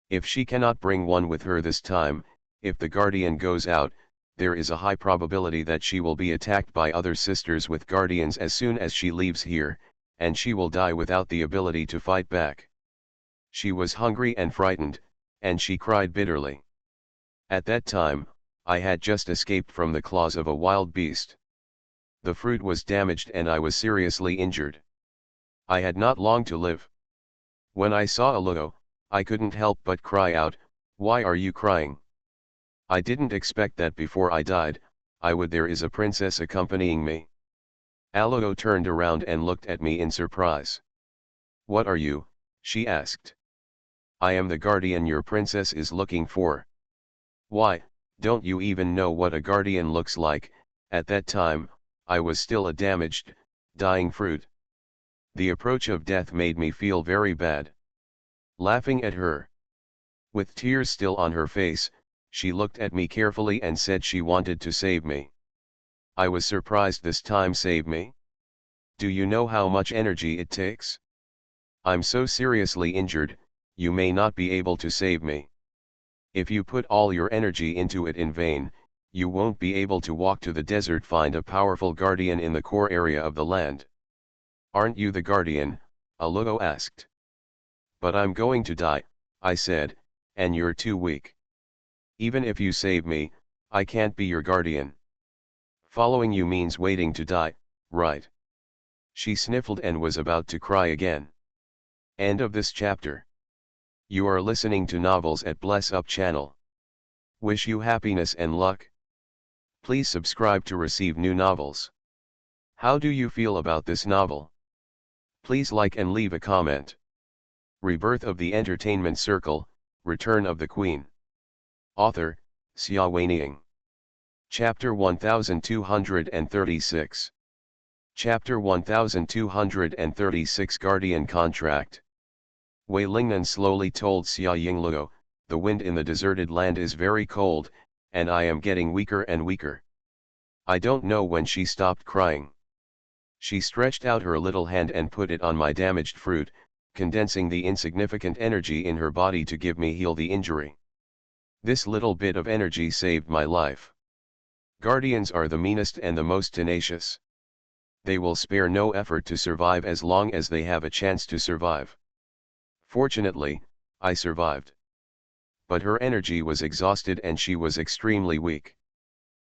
If she cannot bring one with her this time, if the guardian goes out, there is a high probability that she will be attacked by other sisters with guardians as soon as she leaves here, and she will die without the ability to fight back. She was hungry and frightened, and she cried bitterly. At that time, I had just escaped from the claws of a wild beast. The fruit was damaged and I was seriously injured. I had not long to live. When I saw Aluo, I couldn't help but cry out, "Why are you crying?" I didn't expect that before I died, I would. There is a princess accompanying me. Aluo turned around and looked at me in surprise. "What are you?" she asked. "I am the guardian your princess is looking for." "Why, don't you even know what a guardian looks like?" At that time, I was still a damaged, dying fruit. The approach of death made me feel very bad. Laughing at her, with tears still on her face, she looked at me carefully and said she wanted to save me. I was surprised this time. Save me? Do you know how much energy it takes? I'm so seriously injured, you may not be able to save me. If you put all your energy into it in vain, you won't be able to walk to the desert. Find a powerful guardian in the core area of the land. Aren't you the guardian? Aluo asked. But I'm going to die, I said, and you're too weak. Even if you save me, I can't be your guardian. Following you means waiting to die, right? She sniffled and was about to cry again. End of this chapter. You are listening to Novels at Bless Up channel. Wish you happiness and luck. Please subscribe to receive new novels. How do you feel about this novel? Please like and leave a comment. Rebirth of the Entertainment Circle, Return of the Queen. Author, Xia Weiniang. Chapter 1236. Chapter 1236 Guardian Contract. Wei Lingnan slowly told Xia Yingluo, the wind in the deserted land is very cold, and I am getting weaker and weaker. I don't know when she stopped crying. She stretched out her little hand and put it on my damaged fruit, condensing the insignificant energy in her body to give me heal the injury. This little bit of energy saved my life. Guardians are the meanest and the most tenacious. They will spare no effort to survive as long as they have a chance to survive. Fortunately, I survived. But her energy was exhausted and she was extremely weak.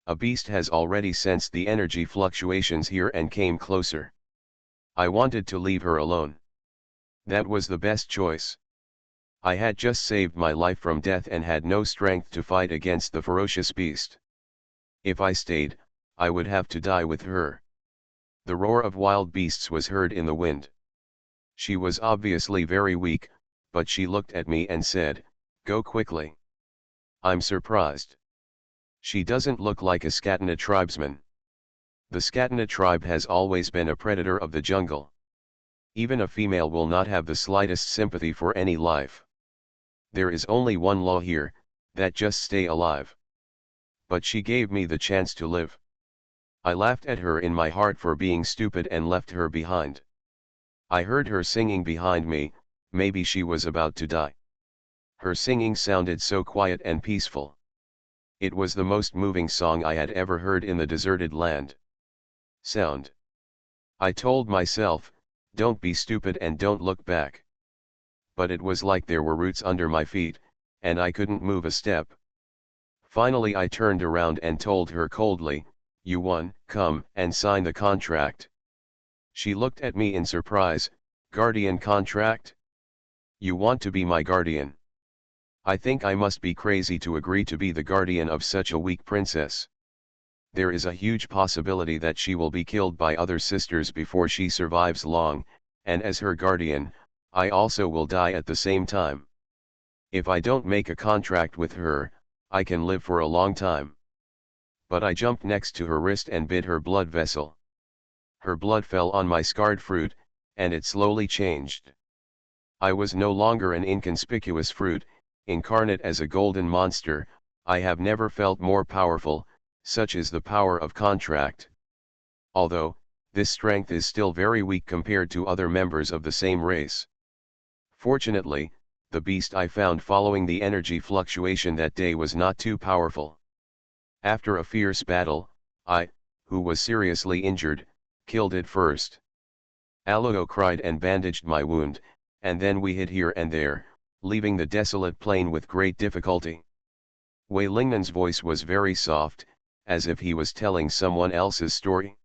A beast has already sensed the energy fluctuations here and came closer. I wanted to leave her alone. That was the best choice. I had just saved my life from death and had no strength to fight against the ferocious beast. If I stayed, I would have to die with her. The roar of wild beasts was heard in the wind. She was obviously very weak, but she looked at me and said, "Go quickly." I'm surprised. She doesn't look like a Scatena tribesman. The Scatena tribe has always been a predator of the jungle. Even a female will not have the slightest sympathy for any life. There is only one law here, that just stay alive. But she gave me the chance to live. I laughed at her in my heart for being stupid and left her behind. I heard her singing behind me, maybe she was about to die. Her singing sounded so quiet and peaceful. It was the most moving song I had ever heard in the deserted land. Sound. I told myself, don't be stupid and don't look back. But it was like there were roots under my feet, and I couldn't move a step. Finally I turned around and told her coldly, "You won, come and sign the contract." She looked at me in surprise, "Guardian contract? You want to be my guardian?" I think I must be crazy to agree to be the guardian of such a weak princess. there is a huge possibility that she will be killed by other sisters before she survives long, and as her guardian, I also will die at the same time. If I don't make a contract with her, I can live for a long time. But I jumped next to her wrist and bit her blood vessel. Her blood fell on my scarred fruit, and it slowly changed. I was no longer an inconspicuous fruit, incarnate as a golden monster. I have never felt more powerful, such is the power of contract. Although, this strength is still very weak compared to other members of the same race. Fortunately, the beast I found following the energy fluctuation that day was not too powerful. After a fierce battle, I, who was seriously injured, killed it first. Alugo cried and bandaged my wound, and then we hid here and there, leaving the desolate plain with great difficulty. Wei Lingnan's voice was very soft, as if he was telling someone else's story.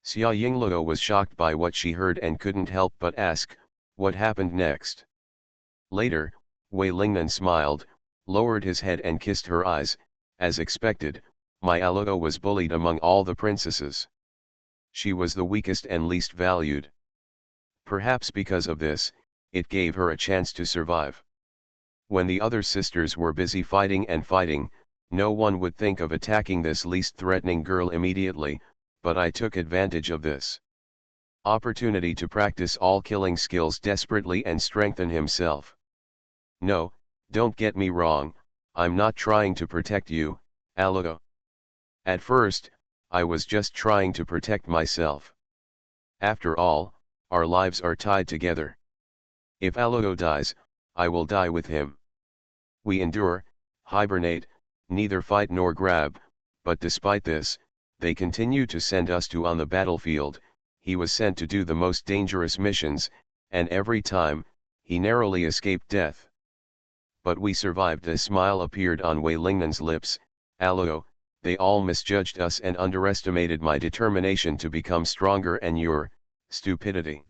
Xia Yingluo was shocked by what she heard and couldn't help but ask, what happened next? Later, Wei Lingnan smiled, lowered his head and kissed her eyes. As expected, my Alugo was bullied among all the princesses. She was the weakest and least valued. Perhaps because of this, it gave her a chance to survive. When the other sisters were busy fighting and fighting, no one would think of attacking this least threatening girl immediately, but I took advantage of this opportunity to practice all killing skills desperately and strengthen himself. No, don't get me wrong, I'm not trying to protect you, Alugo. At first, I was just trying to protect myself. After all, our lives are tied together. If Alugo dies, I will die with him. We endure, hibernate, neither fight nor grab, but despite this, they continue to send us to on the battlefield. He was sent to do the most dangerous missions, and every time, he narrowly escaped death. But we survived. A smile appeared on Wei Lingnan's lips. Alugo, they all misjudged us and underestimated my determination to become stronger and your stupidity.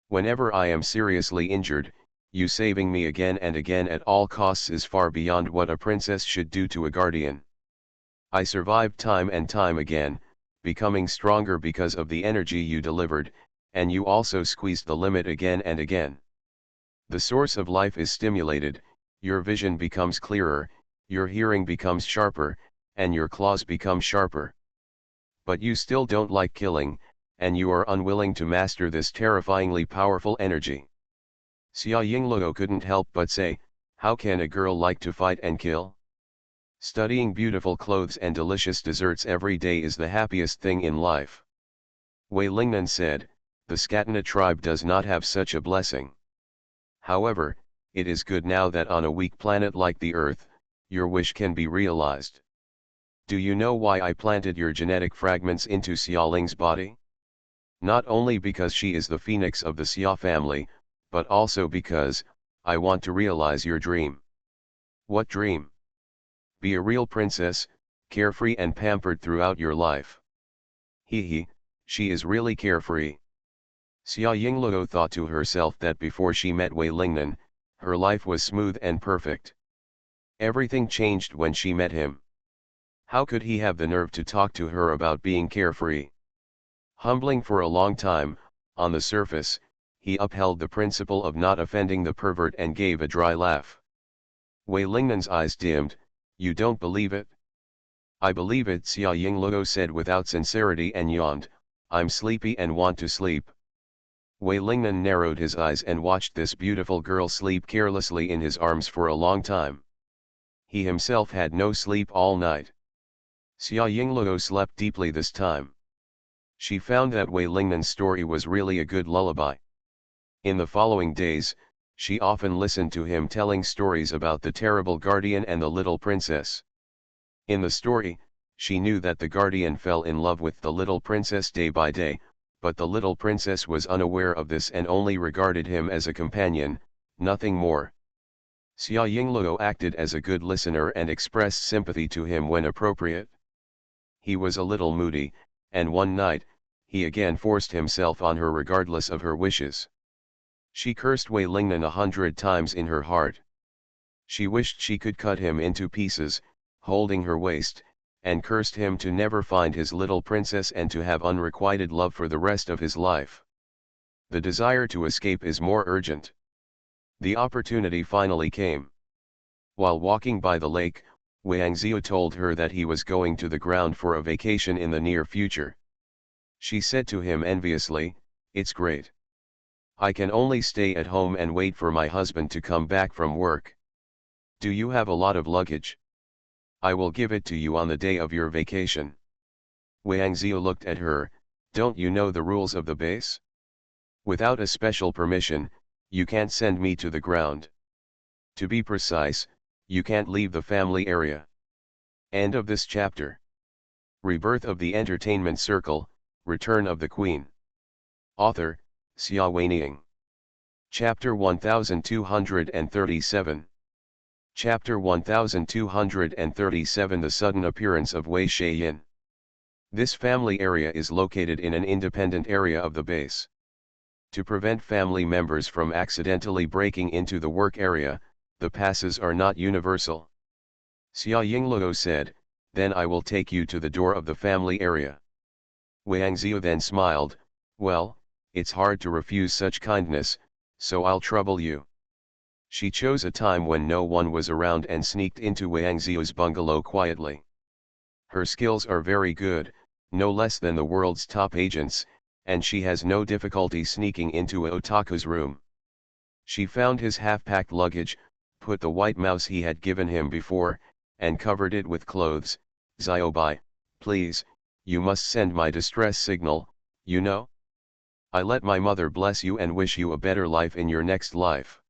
Whenever I am seriously injured, you saving me again and again at all costs is far beyond what a princess should do to a guardian. I survived time and time again, becoming stronger because of the energy you delivered, and you also squeezed the limit again and again. The source of life is stimulated, your vision becomes clearer, your hearing becomes sharper, and your claws become sharper. But you still don't like killing, and you are unwilling to master this terrifyingly powerful energy. Xia Yingluo couldn't help but say, how can a girl like to fight and kill? Studying beautiful clothes and delicious desserts every day is the happiest thing in life. Wei Lingnan said, the Scatana tribe does not have such a blessing. However, it is good now that on a weak planet like the Earth, your wish can be realized. Do you know why I planted your genetic fragments into Xiaoling's body? Not only because she is the phoenix of the Xia family, but also because, I want to realize your dream. What dream? Be a real princess, carefree and pampered throughout your life. He, she is really carefree. Xia Yingluo thought to herself that before she met Wei Lingnan, her life was smooth and perfect. Everything changed when she met him. How could he have the nerve to talk to her about being carefree? Humbling for a long time, on the surface, he upheld the principle of not offending the pervert and gave a dry laugh. Wei Lingnan's eyes dimmed. You don't believe it? I believe it, Xia Yingluo said without sincerity and yawned. I'm sleepy and want to sleep. Wei Lingnan narrowed his eyes and watched this beautiful girl sleep carelessly in his arms for a long time. He himself had no sleep all night. Xia Yingluo slept deeply this time. She found that Wei Lingnan's story was really a good lullaby. In the following days, she often listened to him telling stories about the terrible guardian and the little princess. In the story, she knew that the guardian fell in love with the little princess day by day, but the little princess was unaware of this and only regarded him as a companion, nothing more. Xia Yingluo acted as a good listener and expressed sympathy to him when appropriate. He was a little moody, and one night, he again forced himself on her regardless of her wishes. She cursed Wei Lingnan 100 times in her heart. She wished she could cut him into pieces, holding her waist, and cursed him to never find his little princess and to have unrequited love for the rest of his life. The desire to escape is more urgent. The opportunity finally came. While walking by the lake, Wang Ziu told her that he was going to the ground for a vacation in the near future. She said to him enviously, "It's great. I can only stay at home and wait for my husband to come back from work. Do you have a lot of luggage? I will give it to you on the day of your vacation." Wang Ziu looked at her. "Don't you know the rules of the base? Without a special permission, you can't send me to the ground. To be precise, you can't leave the family area." End of this chapter. Rebirth of the Entertainment Circle, Return of the Queen. Author, Xia Weining. Chapter 1237. Chapter 1237 The sudden appearance of Wei Shaiyin. This family area is located in an independent area of the base. To prevent family members from accidentally breaking into the work area, the passes are not universal. Xia Yingluo said, "Then I will take you to the door of the family area." Wang Ziu then smiled, "Well, it's hard to refuse such kindness, so I'll trouble you." She chose a time when no one was around and sneaked into Wang Ziu's bungalow quietly. Her skills are very good, no less than the world's top agents, and she has no difficulty sneaking into Otaku's room. She found his half-packed luggage, put the white mouse he had given him before, and covered it with clothes. "Ziobai, please, you must send my distress signal, you know? I let my mother bless you and wish you a better life in your next life."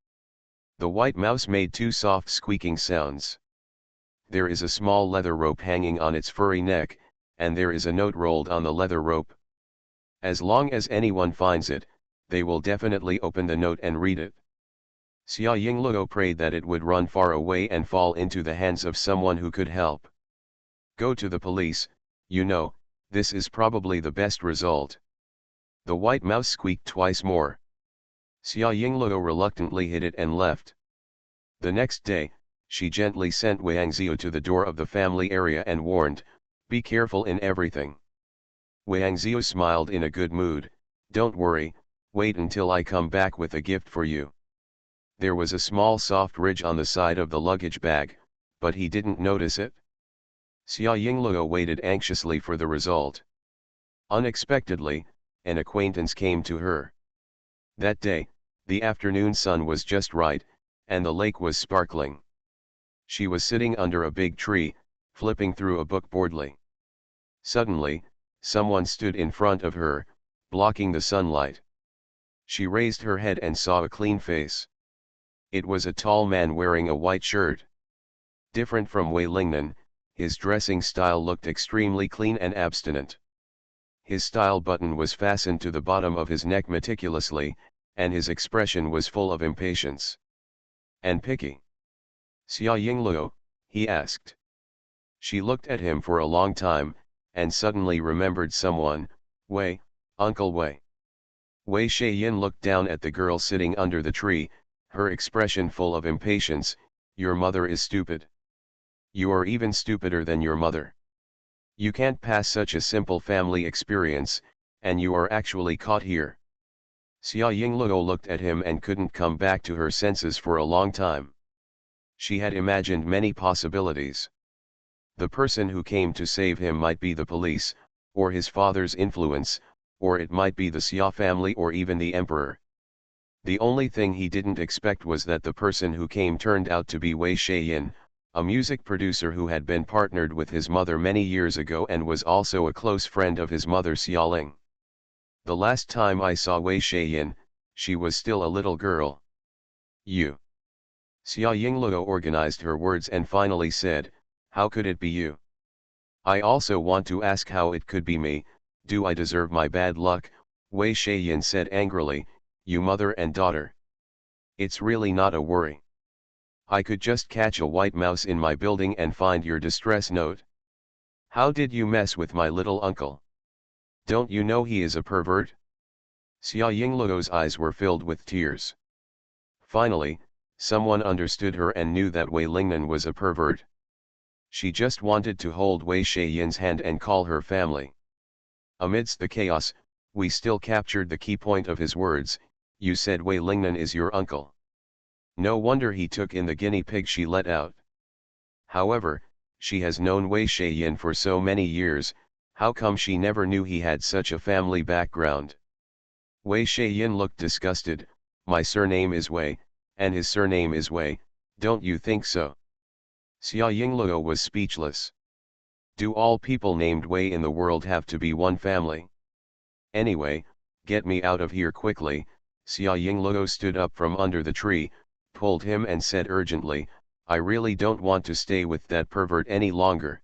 The white mouse made two soft squeaking sounds. There is a small leather rope hanging on its furry neck, and there is a note rolled on the leather rope. As long as anyone finds it, they will definitely open the note and read it. Xia Yingluo prayed that it would run far away and fall into the hands of someone who could help. "Go to the police, you know, this is probably the best result." The white mouse squeaked twice more. Xia Yingluo reluctantly hid it and left. The next day, she gently sent Wang Ziu to the door of the family area and warned, "Be careful in everything." Wang Ziu smiled in a good mood, "Don't worry, wait until I come back with a gift for you." There was a small soft ridge on the side of the luggage bag, but he didn't notice it. Xia Yingluo waited anxiously for the result. Unexpectedly, an acquaintance came to her. That day, the afternoon sun was just right, and the lake was sparkling. She was sitting under a big tree, flipping through a book boredly. Suddenly, someone stood in front of her, blocking the sunlight. She raised her head and saw a clean face. It was a tall man wearing a white shirt. Different from Wei Lingnan, his dressing style looked extremely clean and abstinent. His style button was fastened to the bottom of his neck meticulously, and his expression was full of impatience. "And picky? Xia Yingluo?" he asked. She looked at him for a long time, and suddenly remembered someone. "Wei, Uncle Wei." Wei Shaiyin looked down at the girl sitting under the tree, her expression full of impatience. "Your mother is stupid. You are even stupider than your mother. You can't pass such a simple family experience, and you are actually caught here." Xia Yingluo looked at him and couldn't come back to her senses for a long time. She had imagined many possibilities. The person who came to save him might be the police, or his father's influence, or it might be the Xia family or even the emperor. The only thing he didn't expect was that the person who came turned out to be Wei Shaiyin, a music producer who had been partnered with his mother many years ago and was also a close friend of his mother Xiaoling. "The last time I saw Wei Shaiyin, she was still a little girl." "You?" Xia Yingluo organized her words and finally said, "How could it be you? I also want to ask how it could be me. Do I deserve my bad luck?" Wei Shaiyin said angrily, "You mother and daughter. It's really not a worry. I could just catch a white mouse in my building and find your distress note. How did you mess with my little uncle? Don't you know he is a pervert?" Xia Yingluo's eyes were filled with tears. Finally, someone understood her and knew that Wei Lingnan was a pervert. She just wanted to hold Wei Shaiyin's hand and call her family. Amidst the chaos, we still captured the key point of his words. You said Wei Lingnan is your uncle. No wonder he took in the guinea pig she let out. However, she has known Wei Shaiyin for so many years, how come she never knew he had such a family background? Wei Shaiyin looked disgusted. My surname is Wei, and his surname is Wei, don't you think so? Xia Yingluo was speechless. Do all people named Wei in the world have to be one family? Anyway, get me out of here quickly. Xia Yingluo stood up from under the tree, pulled him and said urgently, I really don't want to stay with that pervert any longer.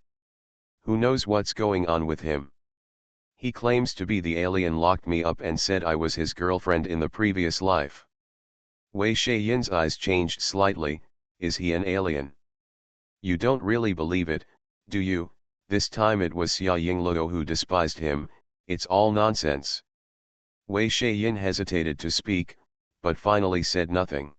Who knows what's going on with him? He claims to be the alien locked me up and said I was his girlfriend in the previous life. Wei Shaiyin's eyes changed slightly. Is he an alien? You don't really believe it, do you? This time it was Xia Yingluo who despised him. It's all nonsense. Wei Shaiyin hesitated to speak, but finally said nothing.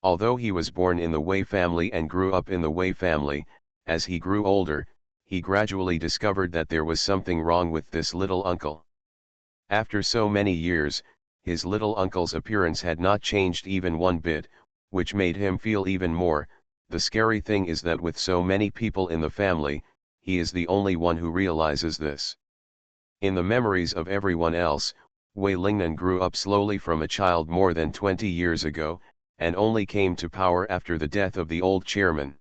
Although he was born in the Wei family and grew up in the Wei family, as he grew older, he gradually discovered that there was something wrong with this little uncle. After so many years, his little uncle's appearance had not changed even one bit, which made him feel even more. The scary thing is that with so many people in the family, he is the only one who realizes this. In the memories of everyone else, Wei Lingnan grew up slowly from a child more than 20 years ago, and only came to power after the death of the old chairman.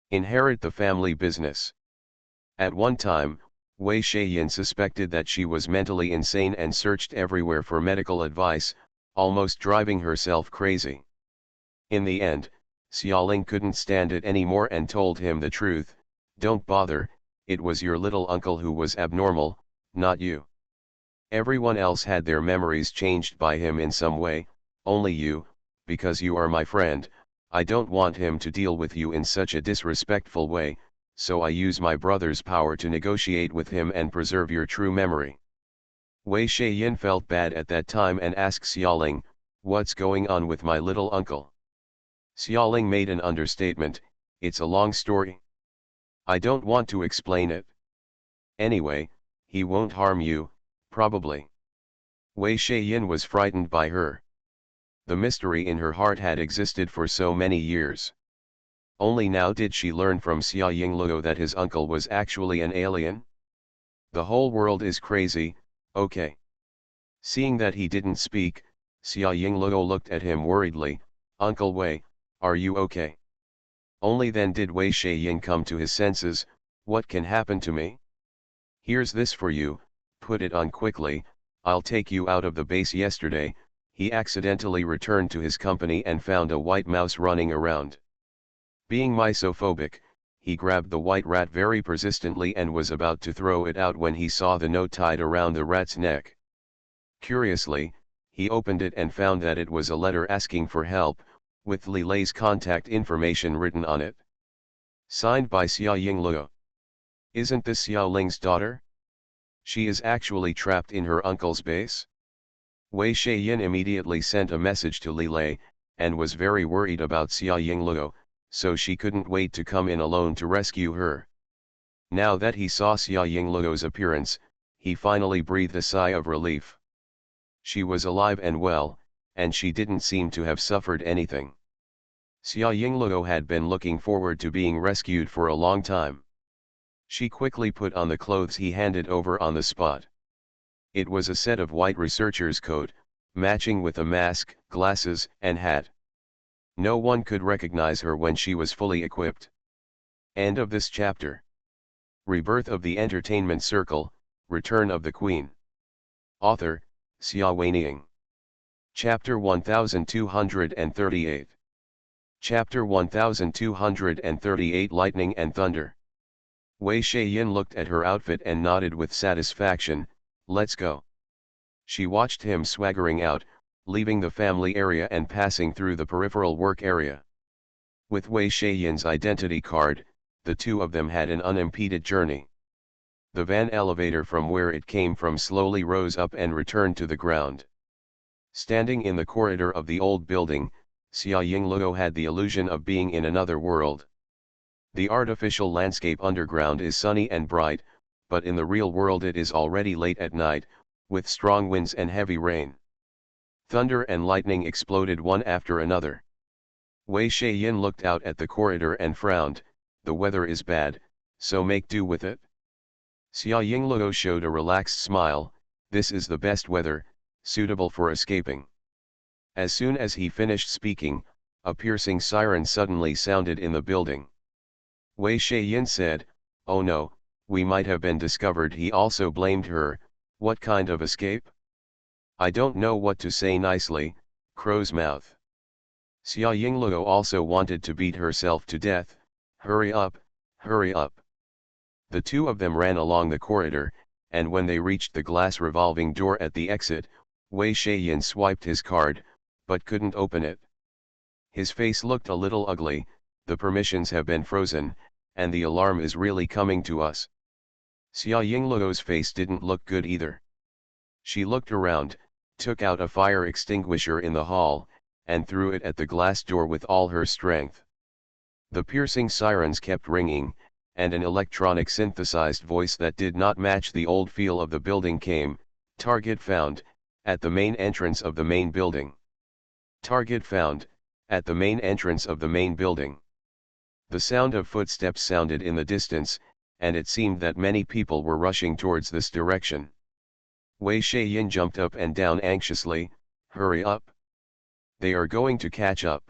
Inherit the family business. At one time, Wei Shaiyin suspected that she was mentally insane and searched everywhere for medical advice, almost driving herself crazy. In the end, Xiaoling couldn't stand it anymore and told him the truth. Don't bother, it was your little uncle who was abnormal, not you. Everyone else had their memories changed by him in some way, only you, because you are my friend, I don't want him to deal with you in such a disrespectful way, so I use my brother's power to negotiate with him and preserve your true memory. Wei Shaiyin felt bad at that time and asked Xiaoling, what's going on with my little uncle? Xiaoling made an understatement, it's a long story. I don't want to explain it. Anyway, he won't harm you, probably. Wei Shaiyin was frightened by her. The mystery in her heart had existed for so many years. Only now did she learn from Xia Yingluo that his uncle was actually an alien? The whole world is crazy, okay. Seeing that he didn't speak, Xia Yingluo looked at him worriedly, Uncle Wei, are you okay? Only then did Wei Shaiyin come to his senses, what can happen to me? Here's this for you, put it on quickly, I'll take you out of the base. Yesterday, he accidentally returned to his company and found a white mouse running around. Being misophobic, he grabbed the white rat very persistently and was about to throw it out when he saw the note tied around the rat's neck. Curiously, he opened it and found that it was a letter asking for help, with Li Lei's contact information written on it. Signed by Xia Yingluo. Isn't this Xiaoling's daughter? She is actually trapped in her uncle's base? Wei Shaiyin immediately sent a message to Li Lei, and was very worried about Xia Yingluo, so she couldn't wait to come in alone to rescue her. Now that he saw Xia Yingluo's appearance, he finally breathed a sigh of relief. She was alive and well, and she didn't seem to have suffered anything. Xia Yingluo had been looking forward to being rescued for a long time. She quickly put on the clothes he handed over on the spot. It was a set of white researcher's coat, matching with a mask, glasses, and hat. No one could recognize her when she was fully equipped. End of this chapter. Rebirth of the Entertainment Circle, Return of the Queen. Author, Xia Weiniang. Chapter 1238. Chapter 1238 Lightning and Thunder. Wei Shaiyin looked at her outfit and nodded with satisfaction, let's go. She watched him swaggering out, leaving the family area and passing through the peripheral work area. With Wei Shaiyin's identity card, the two of them had an unimpeded journey. The van elevator from where it came from slowly rose up and returned to the ground. Standing in the corridor of the old building, Xia Yingluo had the illusion of being in another world. The artificial landscape underground is sunny and bright, but in the real world it is already late at night, with strong winds and heavy rain. Thunder and lightning exploded one after another. Wei Shaiyin looked out at the corridor and frowned. The weather is bad, so make do with it. Xia Yingluo showed a relaxed smile. This is the best weather, suitable for escaping. As soon as he finished speaking, a piercing siren suddenly sounded in the building. Wei Shaiyin said, "Oh no, we might have been discovered." He also blamed her. What kind of escape? I don't know what to say nicely, crow's mouth. Xia Yingluo also wanted to beat herself to death. Hurry up, hurry up. The two of them ran along the corridor, and when they reached the glass revolving door at the exit, Wei Shaiyin swiped his card, but couldn't open it. His face looked a little ugly. The permissions have been frozen, and the alarm is really coming to us. Xia Yingluo's face didn't look good either. She looked around, took out a fire extinguisher in the hall, and threw it at the glass door with all her strength. The piercing sirens kept ringing, and an electronic synthesized voice that did not match the old feel of the building came. Target found, at the main entrance of the main building. Target found, at the main entrance of the main building. The sound of footsteps sounded in the distance, and it seemed that many people were rushing towards this direction. Wei Shaiyin jumped up and down anxiously. Hurry up. They are going to catch up.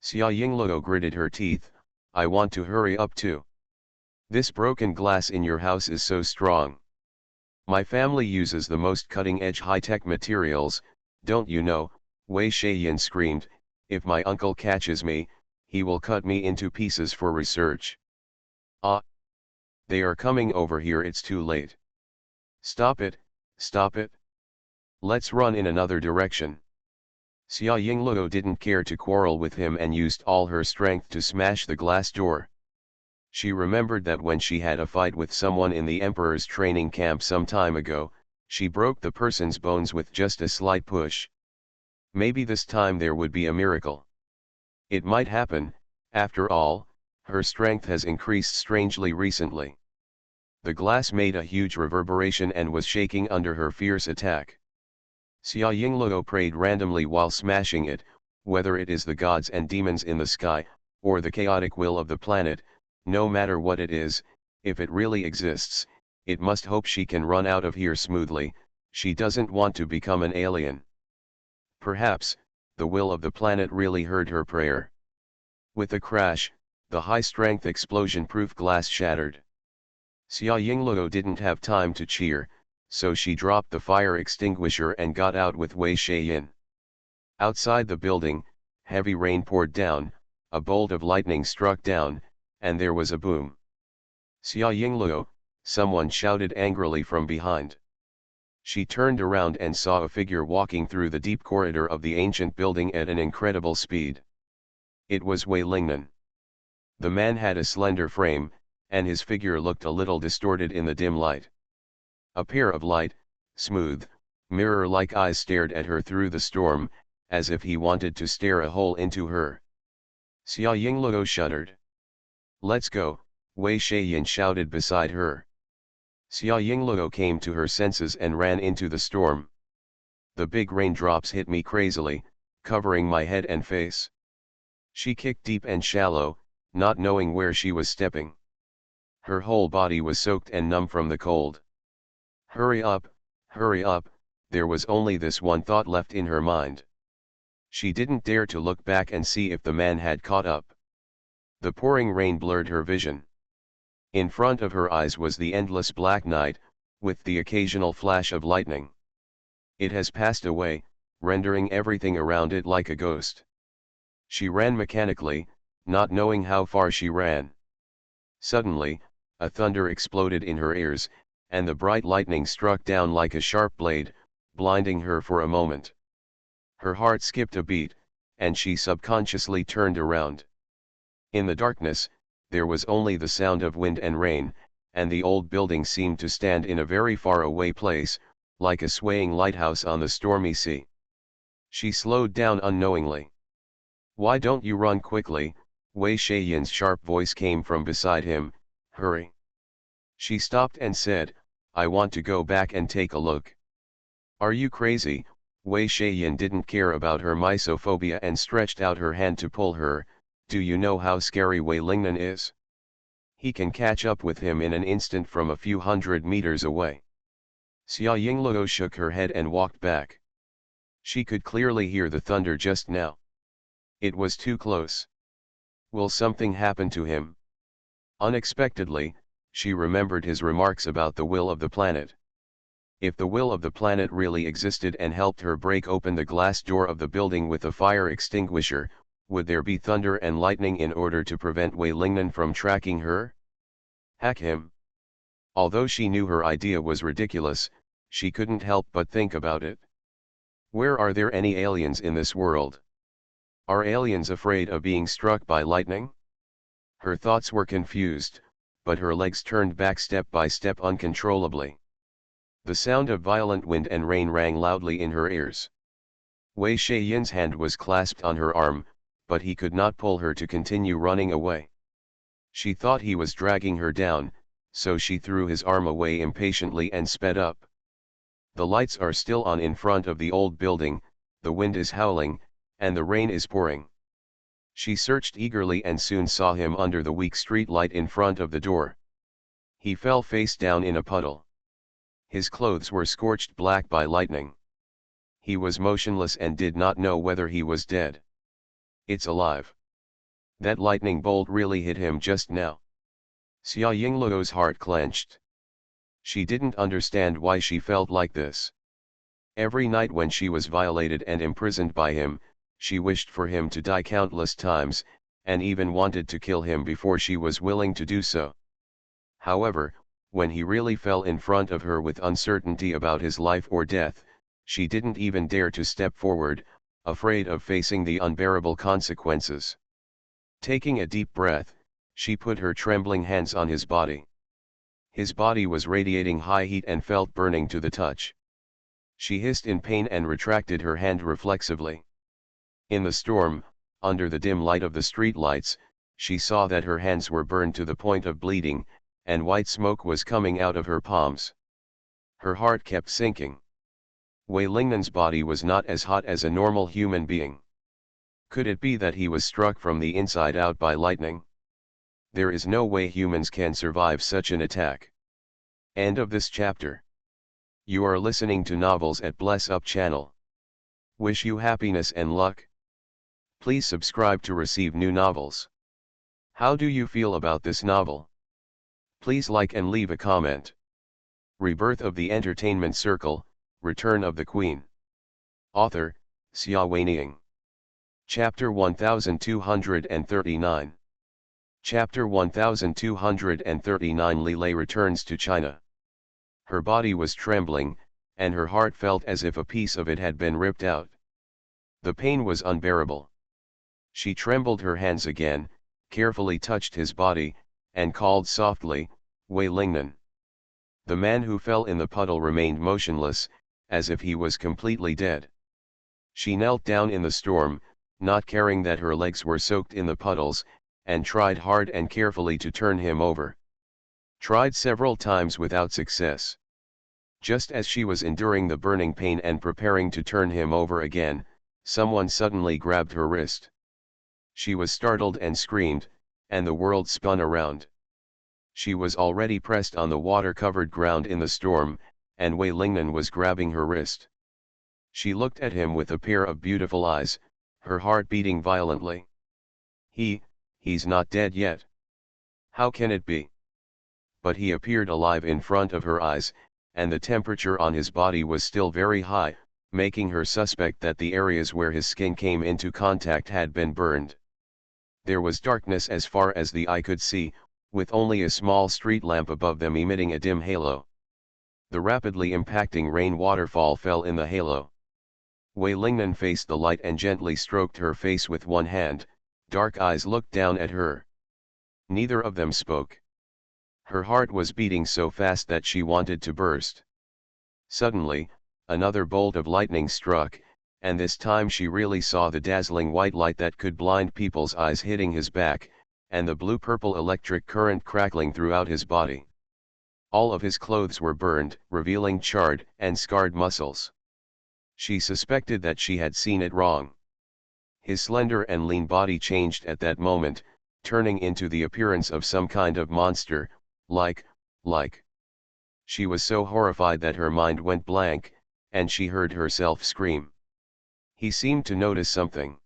Xia Yingluo gritted her teeth. I want to hurry up too. This broken glass in your house is so strong. My family uses the most cutting-edge high-tech materials, don't you know? Wei Shaiyin screamed. If my uncle catches me, he will cut me into pieces for research. Ah! They are coming over here. It's too late. Stop it, stop it. Let's run in another direction. Xia Yingluo didn't care to quarrel with him and used all her strength to smash the glass door. She remembered that when she had a fight with someone in the Emperor's training camp some time ago, she broke the person's bones with just a slight push. Maybe this time there would be a miracle. It might happen. After all, her strength has increased strangely recently. The glass made a huge reverberation and was shaking under her fierce attack. Xia Yingluo prayed randomly while smashing it. Whether it is the gods and demons in the sky, or the chaotic will of the planet, no matter what it is, if it really exists, it must hope she can run out of here smoothly. She doesn't want to become an alien. Perhaps, the will of the planet really heard her prayer. With a crash, the high-strength explosion-proof glass shattered. Xia Yingluo didn't have time to cheer, so she dropped the fire extinguisher and got out with Wei Shaiyin. Outside the building, heavy rain poured down, a bolt of lightning struck down, and there was a boom. Xia Yingluo, someone shouted angrily from behind. She turned around and saw a figure walking through the deep corridor of the ancient building at an incredible speed. It was Wei Lingnan. The man had a slender frame, and his figure looked a little distorted in the dim light. A pair of light, smooth, mirror-like eyes stared at her through the storm, as if he wanted to stare a hole into her. Xia Yingluo shuddered. Let's go, Wei Shaiyin shouted beside her. Xia Yingluo came to her senses and ran into the storm. The big raindrops hit me crazily, covering my head and face. She kicked deep and shallow, not knowing where she was stepping. Her whole body was soaked and numb from the cold. Hurry up, there was only this one thought left in her mind. She didn't dare to look back and see if the man had caught up. The pouring rain blurred her vision. In front of her eyes was the endless black night, with the occasional flash of lightning. It has passed away, rendering everything around it like a ghost. She ran mechanically, not knowing how far she ran. Suddenly, a thunder exploded in her ears, and the bright lightning struck down like a sharp blade, blinding her for a moment. Her heart skipped a beat, and she subconsciously turned around. In the darkness, there was only the sound of wind and rain, and the old building seemed to stand in a very far away place, like a swaying lighthouse on the stormy sea. She slowed down unknowingly. Why don't you run quickly, Wei Shayan's sharp voice came from beside him, hurry. She stopped and said, I want to go back and take a look. Are you crazy? Wei Shayan didn't care about her misophobia and stretched out her hand to pull her. Do you know how scary Wei Lingnan is? He can catch up with him in an instant from a few hundred meters away. Xia Yingluo shook her head and walked back. She could clearly hear the thunder just now. It was too close. Will something happen to him? Unexpectedly, she remembered his remarks about the will of the planet. If the will of the planet really existed and helped her break open the glass door of the building with a fire extinguisher, would there be thunder and lightning in order to prevent Wei Lingnan from tracking her? Hack him. Although she knew her idea was ridiculous, she couldn't help but think about it. Where are there any aliens in this world? Are aliens afraid of being struck by lightning? Her thoughts were confused, but her legs turned back step by step uncontrollably. The sound of violent wind and rain rang loudly in her ears. Wei Shayan's hand was clasped on her arm, but he could not pull her to continue running away. She thought he was dragging her down, so she threw his arm away impatiently and sped up. The lights are still on in front of the old building, the wind is howling, and the rain is pouring. She searched eagerly and soon saw him under the weak street light in front of the door. He fell face down in a puddle. His clothes were scorched black by lightning. He was motionless and did not know whether he was dead. It's alive. That lightning bolt really hit him just now. Xia Yingluo's heart clenched. She didn't understand why she felt like this. Every night when she was violated and imprisoned by him, she wished for him to die countless times, and even wanted to kill him before she was willing to do so. However, when he really fell in front of her with uncertainty about his life or death, she didn't even dare to step forward, afraid of facing the unbearable consequences. Taking a deep breath, she put her trembling hands on his body. His body was radiating high heat and felt burning to the touch. She hissed in pain and retracted her hand reflexively. In the storm, under the dim light of the street lights, she saw that her hands were burned to the point of bleeding, and white smoke was coming out of her palms. Her heart kept sinking. Wei Lingnan's body was not as hot as a normal human being. Could it be that he was struck from the inside out by lightning? There is no way humans can survive such an attack. End of this chapter. You are listening to Novels at Bless Up channel. Wish you happiness and luck. Please subscribe to receive new novels. How do you feel about this novel? Please like and leave a comment. Rebirth of the Entertainment Circle, Return of the Queen. Author, Xia Weining. Chapter 1239. Chapter 1239. Li Lei returns to China. Her body was trembling, and her heart felt as if a piece of it had been ripped out. The pain was unbearable. She trembled her hands again, carefully touched his body, and called softly, Wei Lingnan. The man who fell in the puddle remained motionless, as if he was completely dead. She knelt down in the storm, not caring that her legs were soaked in the puddles, and tried hard and carefully to turn him over. Tried several times without success. Just as she was enduring the burning pain and preparing to turn him over again, someone suddenly grabbed her wrist. She was startled and screamed, and the world spun around. She was already pressed on the water-covered ground in the storm, and Wei Lingnan was grabbing her wrist. She looked at him with a pair of beautiful eyes, her heart beating violently. He's not dead yet. How can it be? But he appeared alive in front of her eyes, and the temperature on his body was still very high, making her suspect that the areas where his skin came into contact had been burned. There was darkness as far as the eye could see, with only a small street lamp above them emitting a dim halo. The rapidly impacting rain waterfall fell in the halo. Wei Lingnan faced the light and gently stroked her face with one hand. Dark eyes looked down at her. Neither of them spoke. Her heart was beating so fast that she wanted to burst. Suddenly, another bolt of lightning struck, and this time she really saw the dazzling white light that could blind people's eyes hitting his back, and the blue-purple electric current crackling throughout his body. All of his clothes were burned, revealing charred and scarred muscles. She suspected that she had seen it wrong. His slender and lean body changed at that moment, turning into the appearance of some kind of monster, like. She was so horrified that her mind went blank, and she heard herself scream. He seemed to notice something.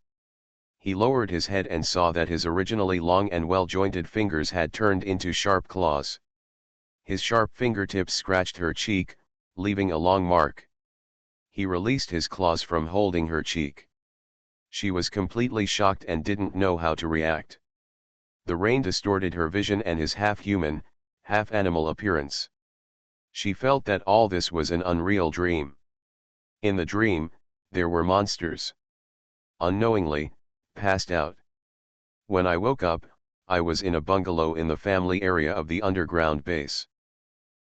He lowered his head and saw that his originally long and well-jointed fingers had turned into sharp claws. His sharp fingertips scratched her cheek, leaving a long mark. He released his claws from holding her cheek. She was completely shocked and didn't know how to react. The rain distorted her vision and his half-human, half-animal appearance. She felt that all this was an unreal dream. In the dream, there were monsters. Unknowingly, passed out. When I woke up, I was in a bungalow in the family area of the underground base.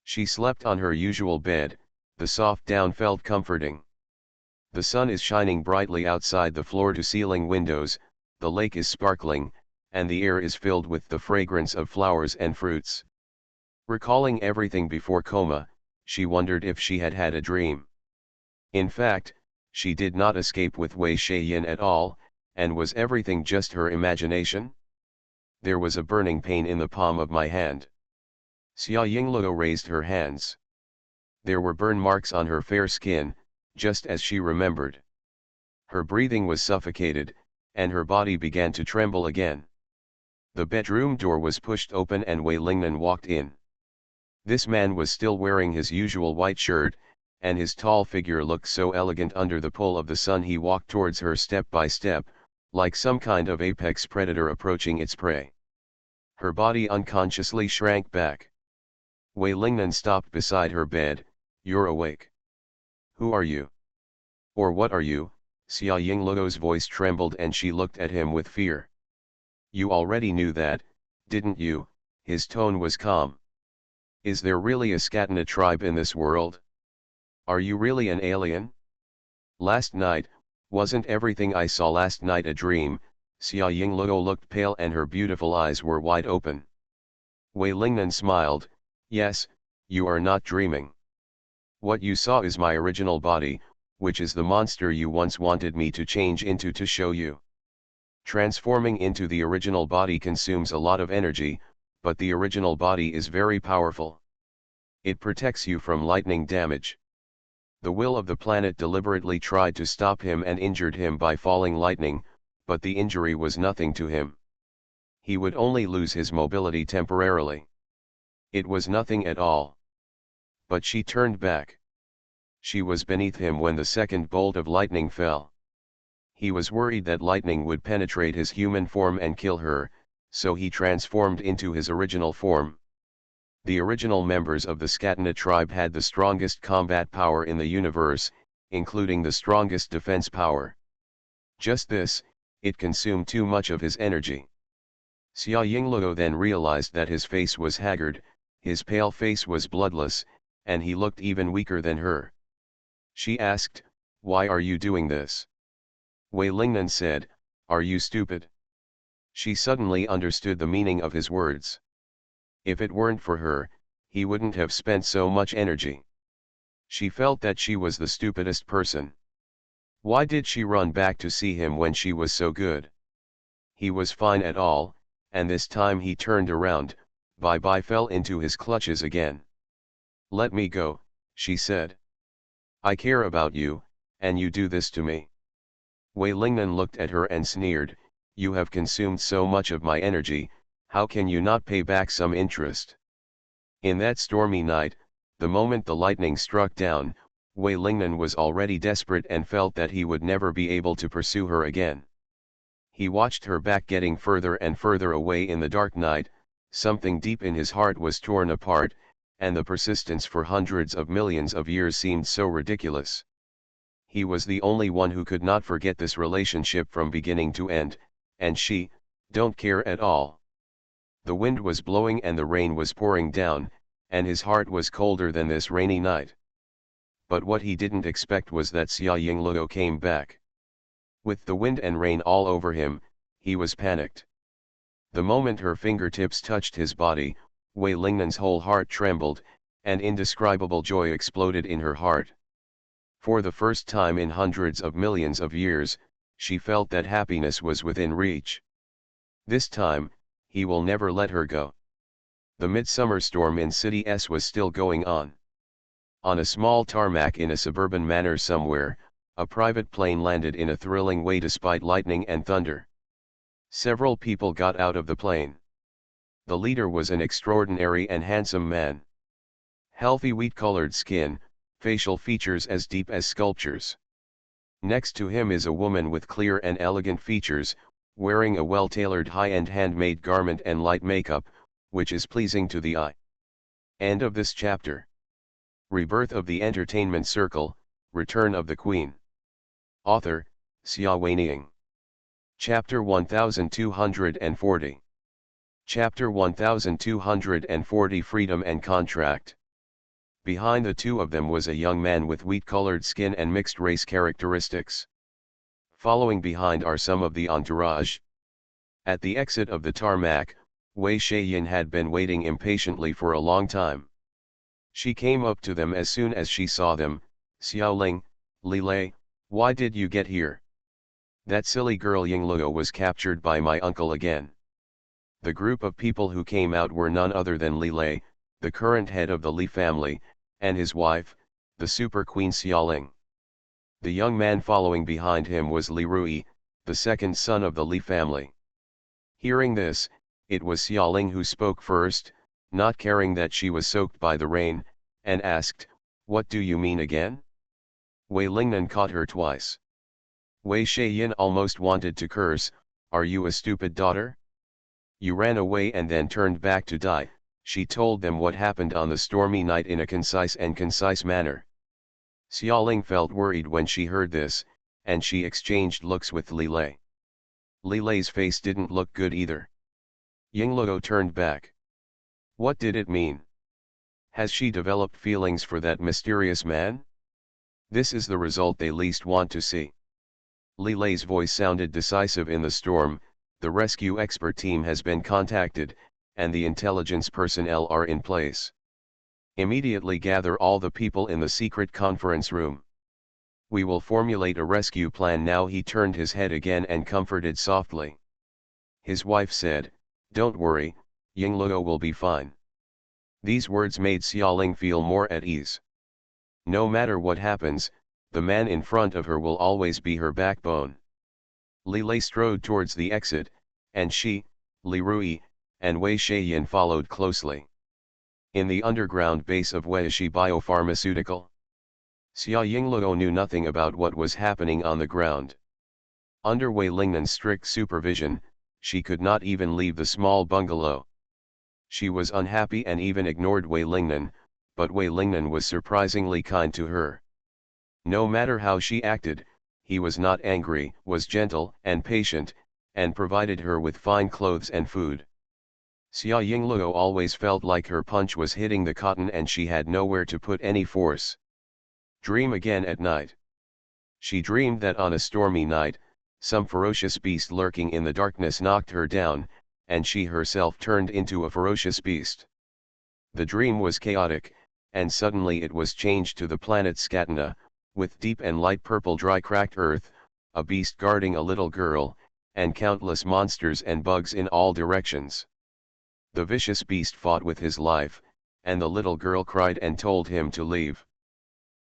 She slept on her usual bed, the soft down felt comforting. The sun is shining brightly outside the floor-to-ceiling windows, the lake is sparkling, and the air is filled with the fragrance of flowers and fruits. Recalling everything before coma, she wondered if she had had a dream. In fact, she did not escape with Wei Shaiyin at all, and was everything just her imagination? There was a burning pain in the palm of my hand. Xia Yingluo raised her hands. There were burn marks on her fair skin, just as she remembered. Her breathing was suffocated, and her body began to tremble again. The bedroom door was pushed open and Wei Lingnan walked in. This man was still wearing his usual white shirt, and his tall figure looked so elegant under the pull of the sun. He walked towards her step by step, like some kind of apex predator approaching its prey. Her body unconsciously shrank back. Wei Lingnan stopped beside her bed. "You're awake. Who are you? Or what are you?" Xia Yingluo's voice trembled and she looked at him with fear. "You already knew that, didn't you?" His tone was calm. "Is there really a Scatana tribe in this world? Are you really an alien? Last night, wasn't everything I saw last night a dream?" Xia Yingluo looked pale and her beautiful eyes were wide open. Wei Lingnan smiled. "Yes, you are not dreaming. What you saw is my original body, which is the monster you once wanted me to change into to show you. Transforming into the original body consumes a lot of energy, but the original body is very powerful. It protects you from lightning damage. The will of the planet deliberately tried to stop him and injured him by falling lightning, but the injury was nothing to him. He would only lose his mobility temporarily. It was nothing at all. But she turned back. She was beneath him when the second bolt of lightning fell. He was worried that lightning would penetrate his human form and kill her, so he transformed into his original form. The original members of the Scatana tribe had the strongest combat power in the universe, including the strongest defense power. Just this, it consumed too much of his energy. Xia Yingluo then realized that his face was haggard, his pale face was bloodless, and he looked even weaker than her. She asked, "Why are you doing this?" Wei Lingnan said, "Are you stupid?" She suddenly understood the meaning of his words. If it weren't for her, he wouldn't have spent so much energy. She felt that she was the stupidest person. Why did she run back to see him when she was so good? He was fine at all, and this time he turned around, Bai fell into his clutches again. "Let me go," she said. "I care about you, and you do this to me." Wei Lingnan looked at her and sneered, "You have consumed so much of my energy, how can you not pay back some interest?" In that stormy night, the moment the lightning struck down, Wei Lingnan was already desperate and felt that he would never be able to pursue her again. He watched her back getting further and further away in the dark night. Something deep in his heart was torn apart, and the persistence for hundreds of millions of years seemed so ridiculous. He was the only one who could not forget this relationship from beginning to end, and she, don't care at all. The wind was blowing and the rain was pouring down, and his heart was colder than this rainy night. But what he didn't expect was that Xia Yingluo came back. With the wind and rain all over him, he was panicked. The moment her fingertips touched his body, Wei Lingnan's whole heart trembled, and indescribable joy exploded in her heart. For the first time in hundreds of millions of years, she felt that happiness was within reach. This time, he will never let her go. The midsummer storm in City S was still going on. On a small tarmac in a suburban manor somewhere, a private plane landed in a thrilling way despite lightning and thunder. Several people got out of the plane. The leader was an extraordinary and handsome man. Healthy wheat-colored skin, facial features as deep as sculptures. Next to him is a woman with clear and elegant features, wearing a well-tailored high-end handmade garment and light makeup, which is pleasing to the eye. End of this chapter. Rebirth of the Entertainment Circle, Return of the Queen. Author, Xia Weining. Chapter 1240. Chapter 1240 Freedom and Contract. Behind the two of them was a young man with wheat-colored skin and mixed-race characteristics. Following behind are some of the entourage. At the exit of the tarmac, Wei Shaiyin had been waiting impatiently for a long time. She came up to them as soon as she saw them. Xiaoling, Li Lei, why did you get here? That silly girl Yingluo was captured by my uncle again. The group of people who came out were none other than Li Lei, the current head of the Li family, and his wife, the super queen Xiaoling. The young man following behind him was Li Rui, the second son of the Li family. Hearing this, it was Xiaoling who spoke first, not caring that she was soaked by the rain, and asked, "What do you mean again?" Wei Lingnan caught her twice. Wei Shaiyin almost wanted to curse, "Are you a stupid daughter? You ran away and then turned back to die." She told them what happened on the stormy night in a concise manner. Xiaoling felt worried when she heard this, and she exchanged looks with Li Lei. Li Lei's face didn't look good either. Yingluo turned back. What did it mean? Has she developed feelings for that mysterious man? This is the result they least want to see. Li Lei's voice sounded decisive in the storm. The rescue expert team has been contacted, and the intelligence personnel are in place. Immediately gather all the people in the secret conference room. We will formulate a rescue plan now. He turned his head again and comforted softly. His wife said, "Don't worry, Yingluo will be fine." These words made Xiaoling feel more at ease. No matter what happens, the man in front of her will always be her backbone. Li Lei strode towards the exit, and she, Li Rui, and Wei Shaiyin followed closely. In the underground base of Weishi Biopharmaceutical, Xia Yingluo knew nothing about what was happening on the ground. Under Wei Lingnan's strict supervision, she could not even leave the small bungalow. She was unhappy and even ignored Wei Lingnan, but Wei Lingnan was surprisingly kind to her. No matter how she acted, he was not angry, was gentle and patient, and provided her with fine clothes and food. Xia Yingluo always felt like her punch was hitting the cotton and she had nowhere to put any force. Dream again at night. She dreamed that on a stormy night, some ferocious beast lurking in the darkness knocked her down, and she herself turned into a ferocious beast. The dream was chaotic, and suddenly it was changed to the planet Scatena, with deep and light purple dry cracked earth, a beast guarding a little girl, and countless monsters and bugs in all directions. The vicious beast fought with his life, and the little girl cried and told him to leave.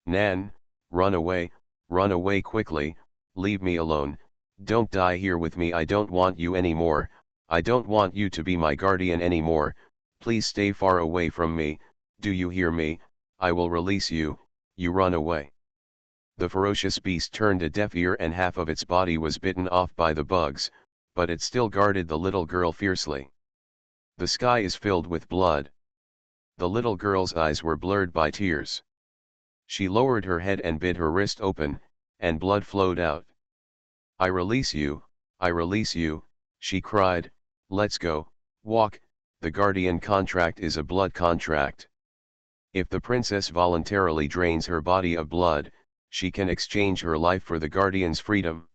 "Nan, run away quickly, leave me alone, don't die here with me. I don't want you anymore, I don't want you to be my guardian anymore, please stay far away from me, do you hear me? I will release you, you run away." The ferocious beast turned a deaf ear and half of its body was bitten off by the bugs, but it still guarded the little girl fiercely. The sky is filled with blood. The little girl's eyes were blurred by tears. She lowered her head and bit her wrist open, and blood flowed out. I release you, she cried, let's go, walk, the guardian contract is a blood contract. If the princess voluntarily drains her body of blood, she can exchange her life for the guardian's freedom.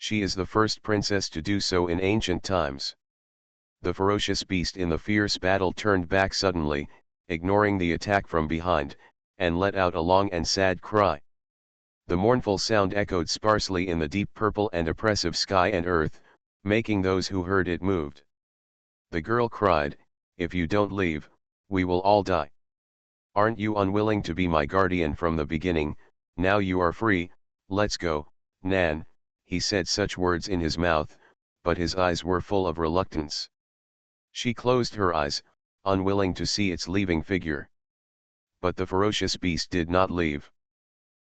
She is the first princess to do so in ancient times. The ferocious beast in the fierce battle turned back suddenly, ignoring the attack from behind, and let out a long and sad cry. The mournful sound echoed sparsely in the deep purple and oppressive sky and earth, making those who heard it moved. The girl cried, "If you don't leave, we will all die. Aren't you unwilling to be my guardian from the beginning? Now you are free, let's go, Nan." He said such words in his mouth, but his eyes were full of reluctance. She closed her eyes, unwilling to see its leaving figure. But the ferocious beast did not leave.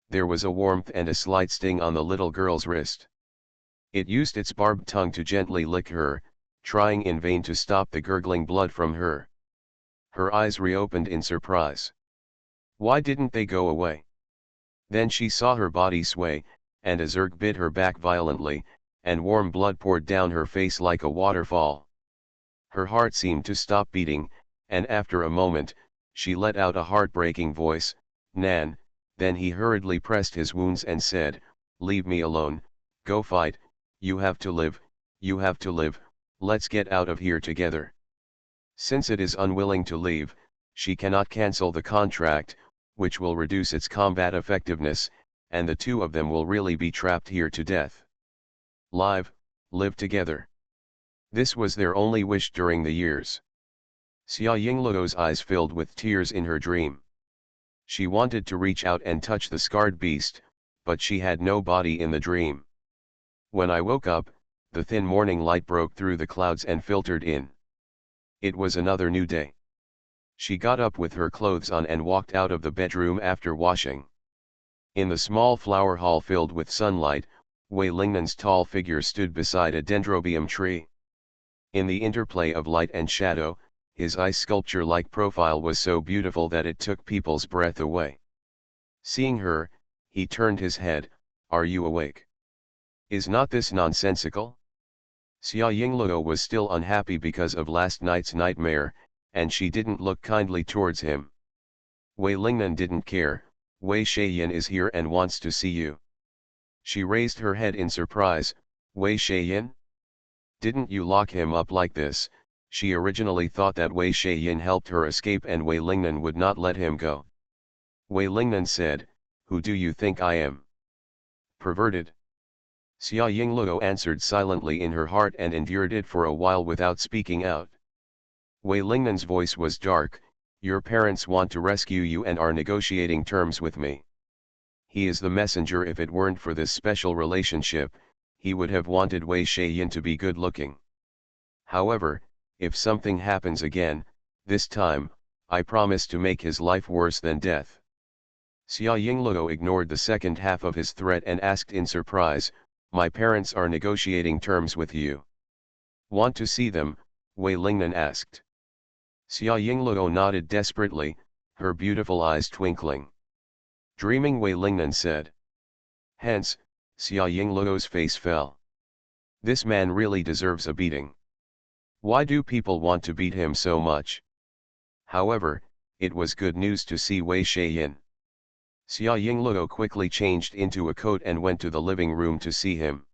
There was a warmth and a slight sting on the little girl's wrist. It used its barbed tongue to gently lick her, trying in vain to stop the gurgling blood from her. Her eyes reopened in surprise. Why didn't they go away? Then she saw her body sway, and a zerg bit her back violently, and warm blood poured down her face like a waterfall. Her heart seemed to stop beating, and after a moment, she let out a heartbreaking voice, "Nan." Then he hurriedly pressed his wounds and said, "Leave me alone, go fight, you have to live, you have to live, let's get out of here together." Since it is unwilling to leave, she cannot cancel the contract, which will reduce its combat effectiveness, and the two of them will really be trapped here to death. Live together. This was their only wish during the years. Xia Yingluo's eyes filled with tears in her dream. She wanted to reach out and touch the scarred beast, but she had no body in the dream. When I woke up, the thin morning light broke through the clouds and filtered in. It was another new day. She got up with her clothes on and walked out of the bedroom after washing. In the small flower hall filled with sunlight, Wei Lingnan's tall figure stood beside a dendrobium tree. In the interplay of light and shadow, his ice sculpture-like profile was so beautiful that it took people's breath away. Seeing her, he turned his head. "Are you awake? Is not this nonsensical?" Xia Yingluo was still unhappy because of last night's nightmare, and she didn't look kindly towards him. Wei Lingnan didn't care. "Wei Shaiyan is here and wants to see you." She raised her head in surprise. "Wei Shaiyan? Didn't you lock him up like this?" She originally thought that Wei Shaiyan helped her escape and Wei Lingnan would not let him go. Wei Lingnan said, "Who do you think I am? Perverted?" Xia Yingluo answered silently in her heart and endured it for a while without speaking out. Wei Lingnan's voice was dark. "Your parents want to rescue you and are negotiating terms with me. He is the messenger. If it weren't for this special relationship, he would have wanted Wei Shaiyan to be good looking. However, if something happens again, this time, I promise to make his life worse than death." Xia Yingluo ignored the second half of his threat and asked in surprise, "My parents are negotiating terms with you. Want to see them?" Wei Lingnan asked. Xia Yingluo nodded desperately, her beautiful eyes twinkling. Dreaming, Wei Lingnan said. Hence, Xia Yingluo's face fell. This man really deserves a beating. Why do people want to beat him so much? However, it was good news to see Wei Shaiyan. Xia Yingluo quickly changed into a coat and went to the living room to see him.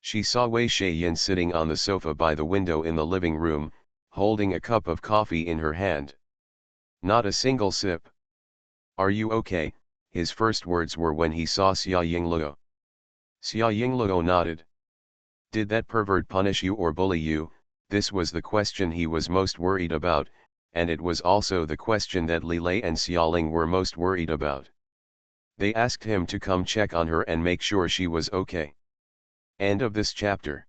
She saw Wei Shaiyan sitting on the sofa by the window in the living room, holding a cup of coffee in her hand. Not a single sip. "Are you okay?" his first words were when he saw Xia Yingluo. Xia Yingluo nodded. "Did that pervert punish you or bully you?" This was the question he was most worried about, and it was also the question that Li Lei and Xiaoling were most worried about. They asked him to come check on her and make sure she was okay. End of this chapter.